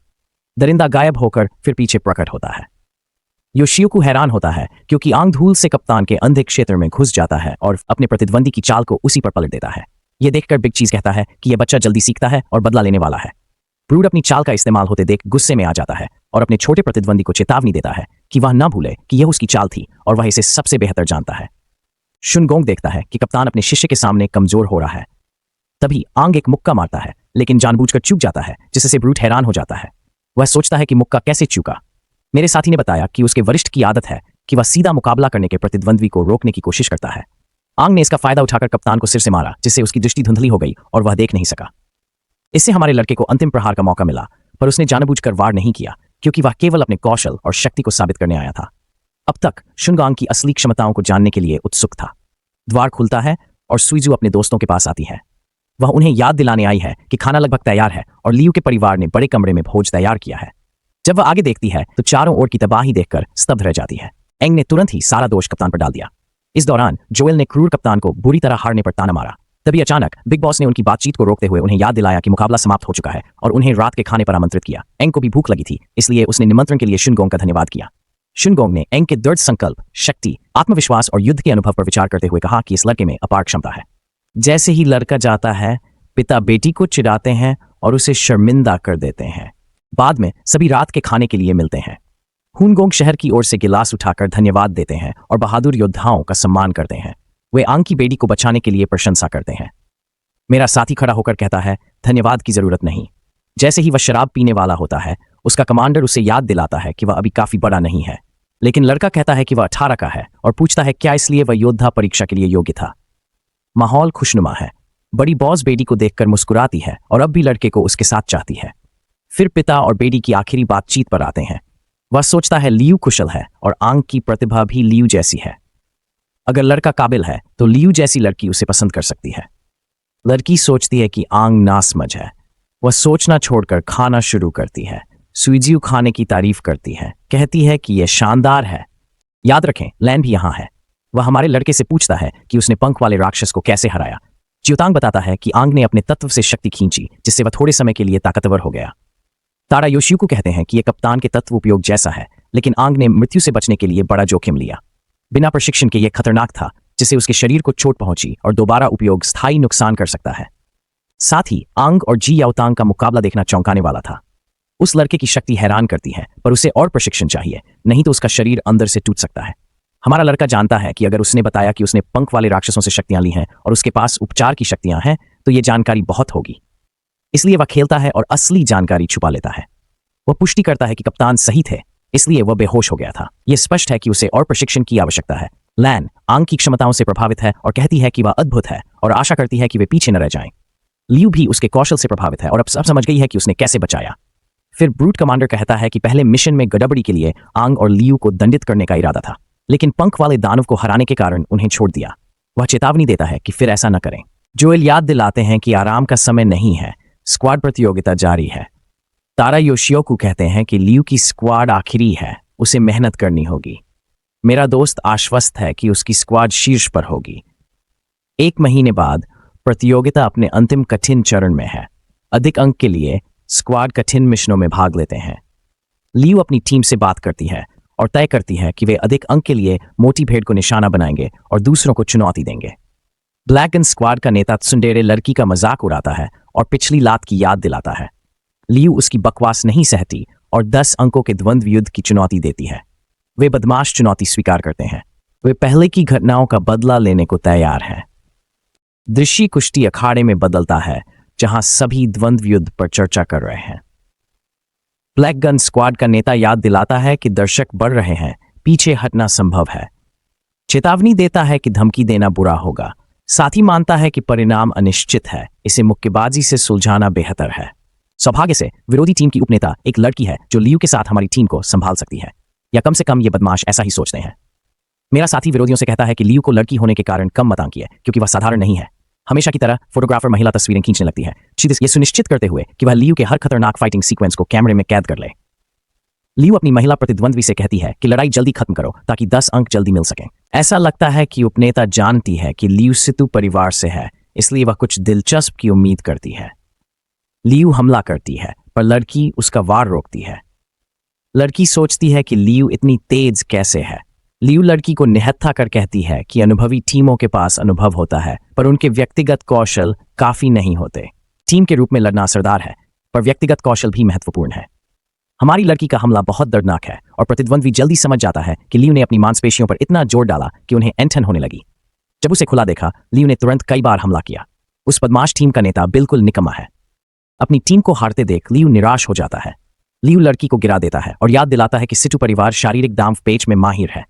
A: दरिंदा गायब होकर फिर पीछे प्रकट होता है। योशियोकू हैरान होता है क्योंकि आंग धूल से कप्तान के अंधे क्षेत्र में घुस जाता है और अपने प्रतिद्वंदी की चाल को उसी पर पलट देता है। यह देखकर बिग चीज कहता है कि यह बच्चा जल्दी सीखता है और बदला लेने वाला है। ब्रूड अपनी चाल का इस्तेमाल होते देख गुस्से में आ जाता है और अपने छोटे प्रतिद्वंदी को चेतावनी देता है कि वह न भूले कि यह उसकी चाल थी और वह इसे सबसे बेहतर जानता है। शुनगोंग देखता है कि कप्तान अपने शिष्य के सामने कमजोर हो रहा है। तभी आंग एक मुक्का मारता है, लेकिन जानबूझकर चूक जाता है, जिससे ब्रूड हैरान हो जाता है। वह सोचता है कि मुक्का कैसे चूका। मेरे साथी ने बताया कि उसके वरिष्ठ की आदत है कि वह सीधा मुकाबला करने के प्रतिद्वंदी को रोकने की कोशिश करता है। आंग ने इसका फायदा उठाकर कप्तान को सिर से मारा, जिससे उसकी दृष्टि धुंधली हो गई और वह देख नहीं सका। इससे हमारे लड़के को अंतिम प्रहार का मौका मिला, पर उसने जानबूझकर वार नहीं किया क्योंकि वह केवल अपने कौशल और शक्ति को साबित करने आया था। अब तक शुनगांग की असली क्षमताओं को जानने के लिए उत्सुक था। द्वार खुलता है और सुइजू अपने दोस्तों के पास आती है। वह उन्हें याद दिलाने आई है कि खाना लगभग तैयार है और लियू के परिवार ने बड़े कमरे में भोज तैयार किया है। जब वह आगे देखती है तो चारों ओर की तबाही देखकर स्तब्ध रह जाती है। एंग ने तुरंत ही सारा दोष कप्तान पर डाल दिया। इस दौरान जोएल ने क्रूर कप्तान को बुरी तरह हारने पर ताना मारा। तभी अचानक बिग बॉस ने उनकी बातचीत को रोकते हुए उन्हें याद दिलाया कि मुकाबला समाप्त हो चुका है और उन्हें रात के खाने पर आमंत्रित किया। एंग को भी भूख लगी थी, इसलिए उसने निमंत्रण के लिए शुनगोंग का धन्यवाद किया। शुनगोंग ने एंग के दृढ़ संकल्प, शक्ति, आत्मविश्वास और युद्ध के अनुभव पर विचार करते हुए कहा कि इस लड़के में अपार क्षमता है। जैसे ही लड़का जाता है, पिता बेटी को चिढ़ाते हैं और उसे शर्मिंदा कर देते हैं। बाद में सभी रात के खाने के लिए मिलते हैं। हुनगोंग शहर की ओर से गिलास उठाकर धन्यवाद देते हैं और बहादुर योद्धाओं का सम्मान करते हैं। वे आंग की बेटी को बचाने के लिए प्रशंसा करते हैं। मेरा साथी खड़ा होकर कहता है, धन्यवाद की जरूरत नहीं। जैसे ही वह शराब पीने वाला होता है, उसका कमांडर उसे याद दिलाता है कि वह अभी काफी बड़ा नहीं है, लेकिन लड़का कहता है कि वह 18 का है और पूछता है क्या इसलिए वह योद्धा परीक्षा के लिए योग्य था। माहौल खुशनुमा है। बड़ी बॉस बेटी को देखकर मुस्कुराती है और अब भी लड़के को उसके साथ चाहती है। फिर पिता और बेटी की आखिरी बातचीत पर आते हैं। वह सोचता है लियू कुशल है और आंग की प्रतिभा भी लियू जैसी है। अगर लड़का काबिल है तो लियू जैसी लड़की उसे पसंद कर सकती है। लड़की सोचती है कि आंग नासमझ है। वह सोचना छोड़कर खाना शुरू करती है। सुइजियू खाने की तारीफ करती है, कहती है कि यह शानदार है। याद रखें, लैन भी यहां है। वह हमारे लड़के से पूछता है कि उसने पंख वाले राक्षस को कैसे हराया। ज्योतांग बताता है कि आंग ने अपने तत्व से शक्ति खींची, जिससे वह थोड़े समय के लिए ताकतवर हो गया। तारा योशियुको कहते हैं कि यह कप्तान के तत्व उपयोग जैसा है, लेकिन आंग ने मृत्यु से बचने के लिए बड़ा जोखिम लिया। बिना प्रशिक्षण के यह खतरनाक था, जिससे उसके शरीर को चोट पहुंची और दोबारा उपयोग स्थायी नुकसान कर सकता है। साथ ही आंग और जी याओतांग का मुकाबला देखना चौंकाने वाला था। उस लड़के की शक्ति हैरान करती है, पर उसे और प्रशिक्षण चाहिए, नहीं तो उसका शरीर अंदर से टूट सकता है। हमारा लड़का जानता है कि अगर उसने बताया कि उसने पंख वाले राक्षसों से शक्तियां ली हैं और उसके पास उपचार की शक्तियां हैं, तो ये जानकारी बहुत होगी। इसलिए वह खेलता है और असली जानकारी छुपा लेता है। वह पुष्टि करता है कि कप्तान सही थे, इसलिए वह बेहोश हो गया था। यह स्पष्ट है कि उसे और प्रशिक्षण की आवश्यकता है। लैन आंग की क्षमताओं से प्रभावित है और कहती है कि वह अद्भुत है और आशा करती है कि वे पीछे न रह जाएं। लियू भी उसके कौशल से प्रभावित है और अब समझ गई है कि उसने कैसे बचाया। फिर ब्रूट कमांडर कहता है कि पहले मिशन में गड़बड़ी के लिए आंग और लियू को दंडित करने का इरादा था, लेकिन पंख वाले दानव को हराने के कारण उन्हें छोड़ दिया। वह चेतावनी देता है कि फिर ऐसा न करें। जोएल याद दिलाते हैं कि आराम का समय नहीं है, स्क्वाड प्रतियोगिता जारी है। तारा योशियोकू कहते हैं कि लियू की स्क्वाड आखिरी है, उसे मेहनत करनी होगी। मेरा दोस्त आश्वस्त है कि उसकी स्क्वाड शीर्ष पर होगी। 1 महीने बाद प्रतियोगिता अपने अंतिम कठिन चरण में है। अधिक अंक के लिए स्क्वाड कठिन मिशनों में भाग लेते हैं। लियू अपनी टीम से बात करती है और तय करती है कि वे अधिक अंक के लिए मोटी भेड़ को निशाना बनाएंगे और दूसरों को चुनौती देंगे। ब्लैक गन स्क्वाड का नेता त्सुंडेरे लड़की का मजाक उड़ाता है और पिछली लात की याद दिलाता है। लियू उसकी बकवास नहीं सहती और 10 अंकों के द्वंद्व युद्ध की चुनौती देती है। वे बदमाश चुनौती स्वीकार करते हैं। वे पहले की घटनाओं का बदला लेने को तैयार हैं। दृश्य कुश्ती अखाड़े में बदलता है, जहां सभी द्वंद्व युद्ध पर चर्चा कर रहे हैं। ब्लैक गन स्क्वाड का नेता याद दिलाता है कि दर्शक बढ़ रहे हैं, पीछे हटना संभव है। चेतावनी देता है कि धमकी देना बुरा होगा। साथ ही मानता है कि परिणाम अनिश्चित है, इसे मुक्केबाजी से सुलझाना बेहतर है। सौभाग्य से विरोधी टीम की उपनेता एक लड़की है जो लियू के साथ हमारी टीम को संभाल सकती है, या कम से कम ये बदमाश ऐसा ही सोचते हैं। मेरा साथी विरोधियों से कहता है कि लियू को लड़की होने के कारण कम मत आंकिए, क्योंकि वह साधारण नहीं है। हमेशा की तरह फोटोग्राफर महिला तस्वीरें खींचने लगती है, ये सुनिश्चित करते हुए कि वह लियू के हर खतरनाक फाइटिंग सीक्वेंस को कैमरे में कैद कर ले। लियू अपनी महिला प्रतिद्वंद्वी से कहती है कि लड़ाई जल्दी खत्म करो ताकि 10 अंक जल्दी मिल सकें। ऐसा लगता है कि उपनेता जानती है कि लियू सितु परिवार से है, इसलिए वह कुछ दिलचस्प की उम्मीद करती है। लियू हमला करती है, पर लड़की उसका वार रोकती है। लड़की सोचती है कि लियू इतनी तेज कैसे है। लियू लड़की को निहत्था कर कहती है कि अनुभवी टीमों के पास अनुभव होता है, पर उनके व्यक्तिगत कौशल काफी नहीं होते। टीम के रूप में लड़ना असरदार है, पर व्यक्तिगत कौशल भी महत्वपूर्ण है। हमारी लड़की का हमला बहुत दर्दनाक है और प्रतिद्वंद्वी जल्दी समझ जाता है कि लियू ने अपनी मांसपेशियों पर इतना जोर डाला कि उन्हें ऐंठन होने लगी। जब उसे खुला देखा, लियू ने तुरंत कई बार हमला किया। उस बदमाश टीम का नेता बिल्कुल निकम्मा है। अपनी टीम को हारते देख लियू निराश हो जाता है। लियू लड़की को गिरा देता है और याद दिलाता है कि सितु परिवार शारीरिक दांव पेच में माहिर है।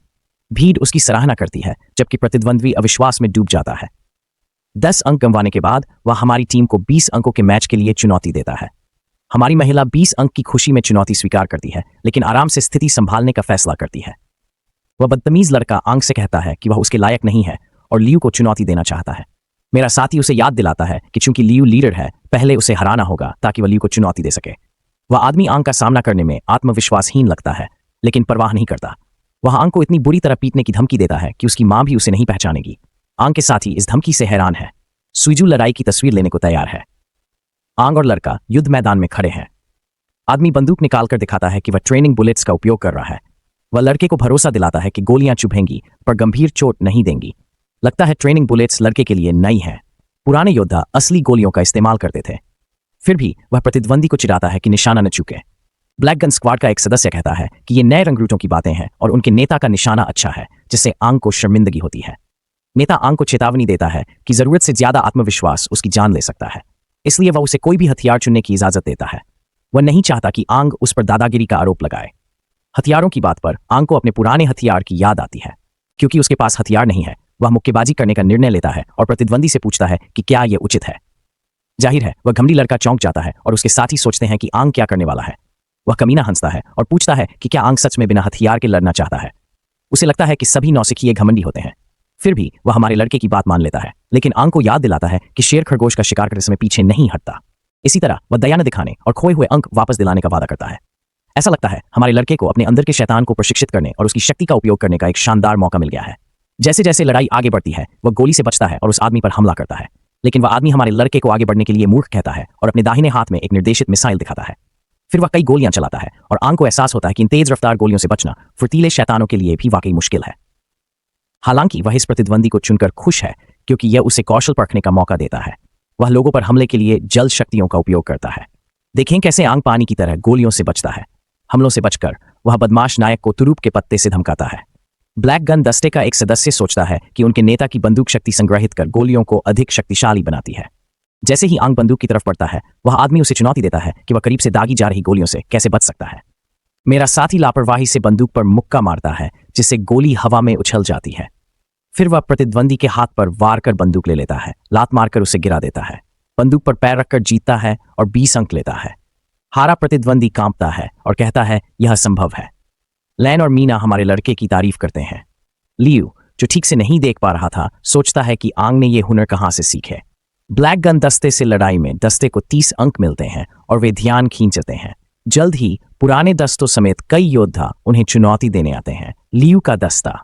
A: भीड़ उसकी सराहना करती है, जबकि प्रतिद्वंद्वी अविश्वास में डूब जाता है। 10 अंक गंवाने के बाद वह हमारी टीम को 20 अंकों के मैच के लिए चुनौती देता है। हमारी महिला 20 अंक की खुशी में चुनौती स्वीकार करती है, लेकिन आराम से स्थिति संभालने का फैसला करती है। वह बदतमीज लड़का आंग से कहता है कि वह उसके लायक नहीं है और लियू को चुनौती देना चाहता है। मेरा साथी उसे याद दिलाता है कि चूंकि लियू लीडर है, पहले उसे हराना होगा ताकि वह लियू को चुनौती दे सके। वह आदमी आंग का सामना करने में आत्मविश्वासहीन लगता है, लेकिन परवाह नहीं करता। वह आंग को इतनी बुरी तरह पीटने की धमकी देता है कि उसकी मां भी उसे नहीं पहचानेगी। आंग के साथी इस धमकी से हैरान है। सुइजू लड़ाई की तस्वीर लेने को तैयार है। आंग और लड़का युद्ध मैदान में खड़े हैं। आदमी बंदूक निकालकर दिखाता है कि वह ट्रेनिंग बुलेट्स का उपयोग कर रहा है। वह लड़के को भरोसा दिलाता है कि गोलियां चुभेंगी, पर गंभीर चोट नहीं देंगी। लगता है ट्रेनिंग बुलेट्स लड़के के लिए नई है। पुराने योद्धा असली गोलियों का इस्तेमाल करते थे। फिर भी वह प्रतिद्वंदी को चिढ़ाता है कि निशाना न चूके। ब्लैक गन स्क्वाड का एक सदस्य कहता है कि ये नए रंगरूटों की बातें हैं और उनके नेता का निशाना अच्छा है, जिससे आंग को शर्मिंदगी होती है। नेता आंग को चेतावनी देता है कि जरूरत से ज्यादा आत्मविश्वास उसकी जान ले सकता है, इसलिए वह उसे कोई भी हथियार चुनने की इजाजत देता है। वह नहीं चाहता कि आंग उस पर दादागिरी का आरोप लगाए। हथियारों की बात पर आंग को अपने पुराने हथियार की याद आती है। क्योंकि उसके पास हथियार नहीं है, वह मुक्केबाजी करने का निर्णय लेता है और प्रतिद्वंदी से पूछता है कि क्या यह उचित है। जाहिर है वह घमंडी लड़का चौंक जाता है और उसके साथी सोचते हैं कि आंग क्या करने वाला है। वह कमीना हंसता है और पूछता है कि क्या आंग सच में बिना हथियार के लड़ना चाहता है। उसे लगता है कि सभी नौसिखिए घमंडी होते हैं। फिर भी वह हमारे लड़के की बात मान लेता है, लेकिन आंग को याद दिलाता है कि शेर खरगोश का शिकार करते समय पीछे नहीं हटता। इसी तरह वह दया न दिखाने और खोए हुए अंक वापस दिलाने का वादा करता है। ऐसा लगता है हमारे लड़के को अपने अंदर के शैतान को प्रशिक्षित करने और उसकी शक्ति का उपयोग करने का एक शानदार मौका मिल गया है। जैसे जैसे लड़ाई आगे बढ़ती है, वह गोली से बचता है और उस आदमी पर हमला करता है, लेकिन वह आदमी हमारे लड़के को आगे बढ़ने के लिए मूर्ख कहता है और अपने दाहिने हाथ में एक निर्देशित मिसाइल दिखाता है। फिर वह कई गोलियां चलाता है और आंग को एहसास होता है कि इन तेज रफ्तार गोलियों से बचना फुर्तीले शैतानों के लिए भी वाकई मुश्किल है। हालांकि वह इस प्रतिद्वंदी को चुनकर खुश है, क्योंकि यह उसे कौशल परखने का मौका देता है। वह लोगों पर हमले के लिए जल शक्तियों का उपयोग करता है। देखें कैसे आंग पानी की तरह गोलियों से बचता है। हमलों से बचकर वह बदमाश नायक को तुरूप के पत्ते से धमकाता है। ब्लैक गन दस्ते का एक सदस्य सोचता है कि उनके नेता की बंदूक शक्ति संग्रहित कर गोलियों को अधिक शक्तिशाली बनाती है। जैसे ही आंग बंदूक की तरफ बढ़ता है, वह आदमी उसे चुनौती देता है कि वह करीब से दागी जा रही गोलियों से कैसे बच सकता है। मेरा साथी लापरवाही से बंदूक पर मुक्का मारता है, जिससे गोली हवा में उछल जाती है। फिर वह प्रतिद्वंदी के हाथ पर वार कर बंदूक ले लेता है, लात मारकर उसे गिरा देता है। बंदूक पर पैर रखकर जीतता है और 20 अंक लेता है। हारा प्रतिद्वंदी कांपता है और कहता है यह संभव है। लैन और मीना हमारे लड़के की तारीफ करते हैं। लियू, जो ठीक से नहीं देख पा रहा था, सोचता है कि आंग ने यह हुनर कहां से सीखे। ब्लैक गन दस्ते से लड़ाई में दस्ते को 30 अंक मिलते हैं और वे ध्यान खींचते हैं। जल्द ही पुराने दस्तों समेत कई योद्धा उन्हें चुनौती देने आते हैं। लियू का दस्ता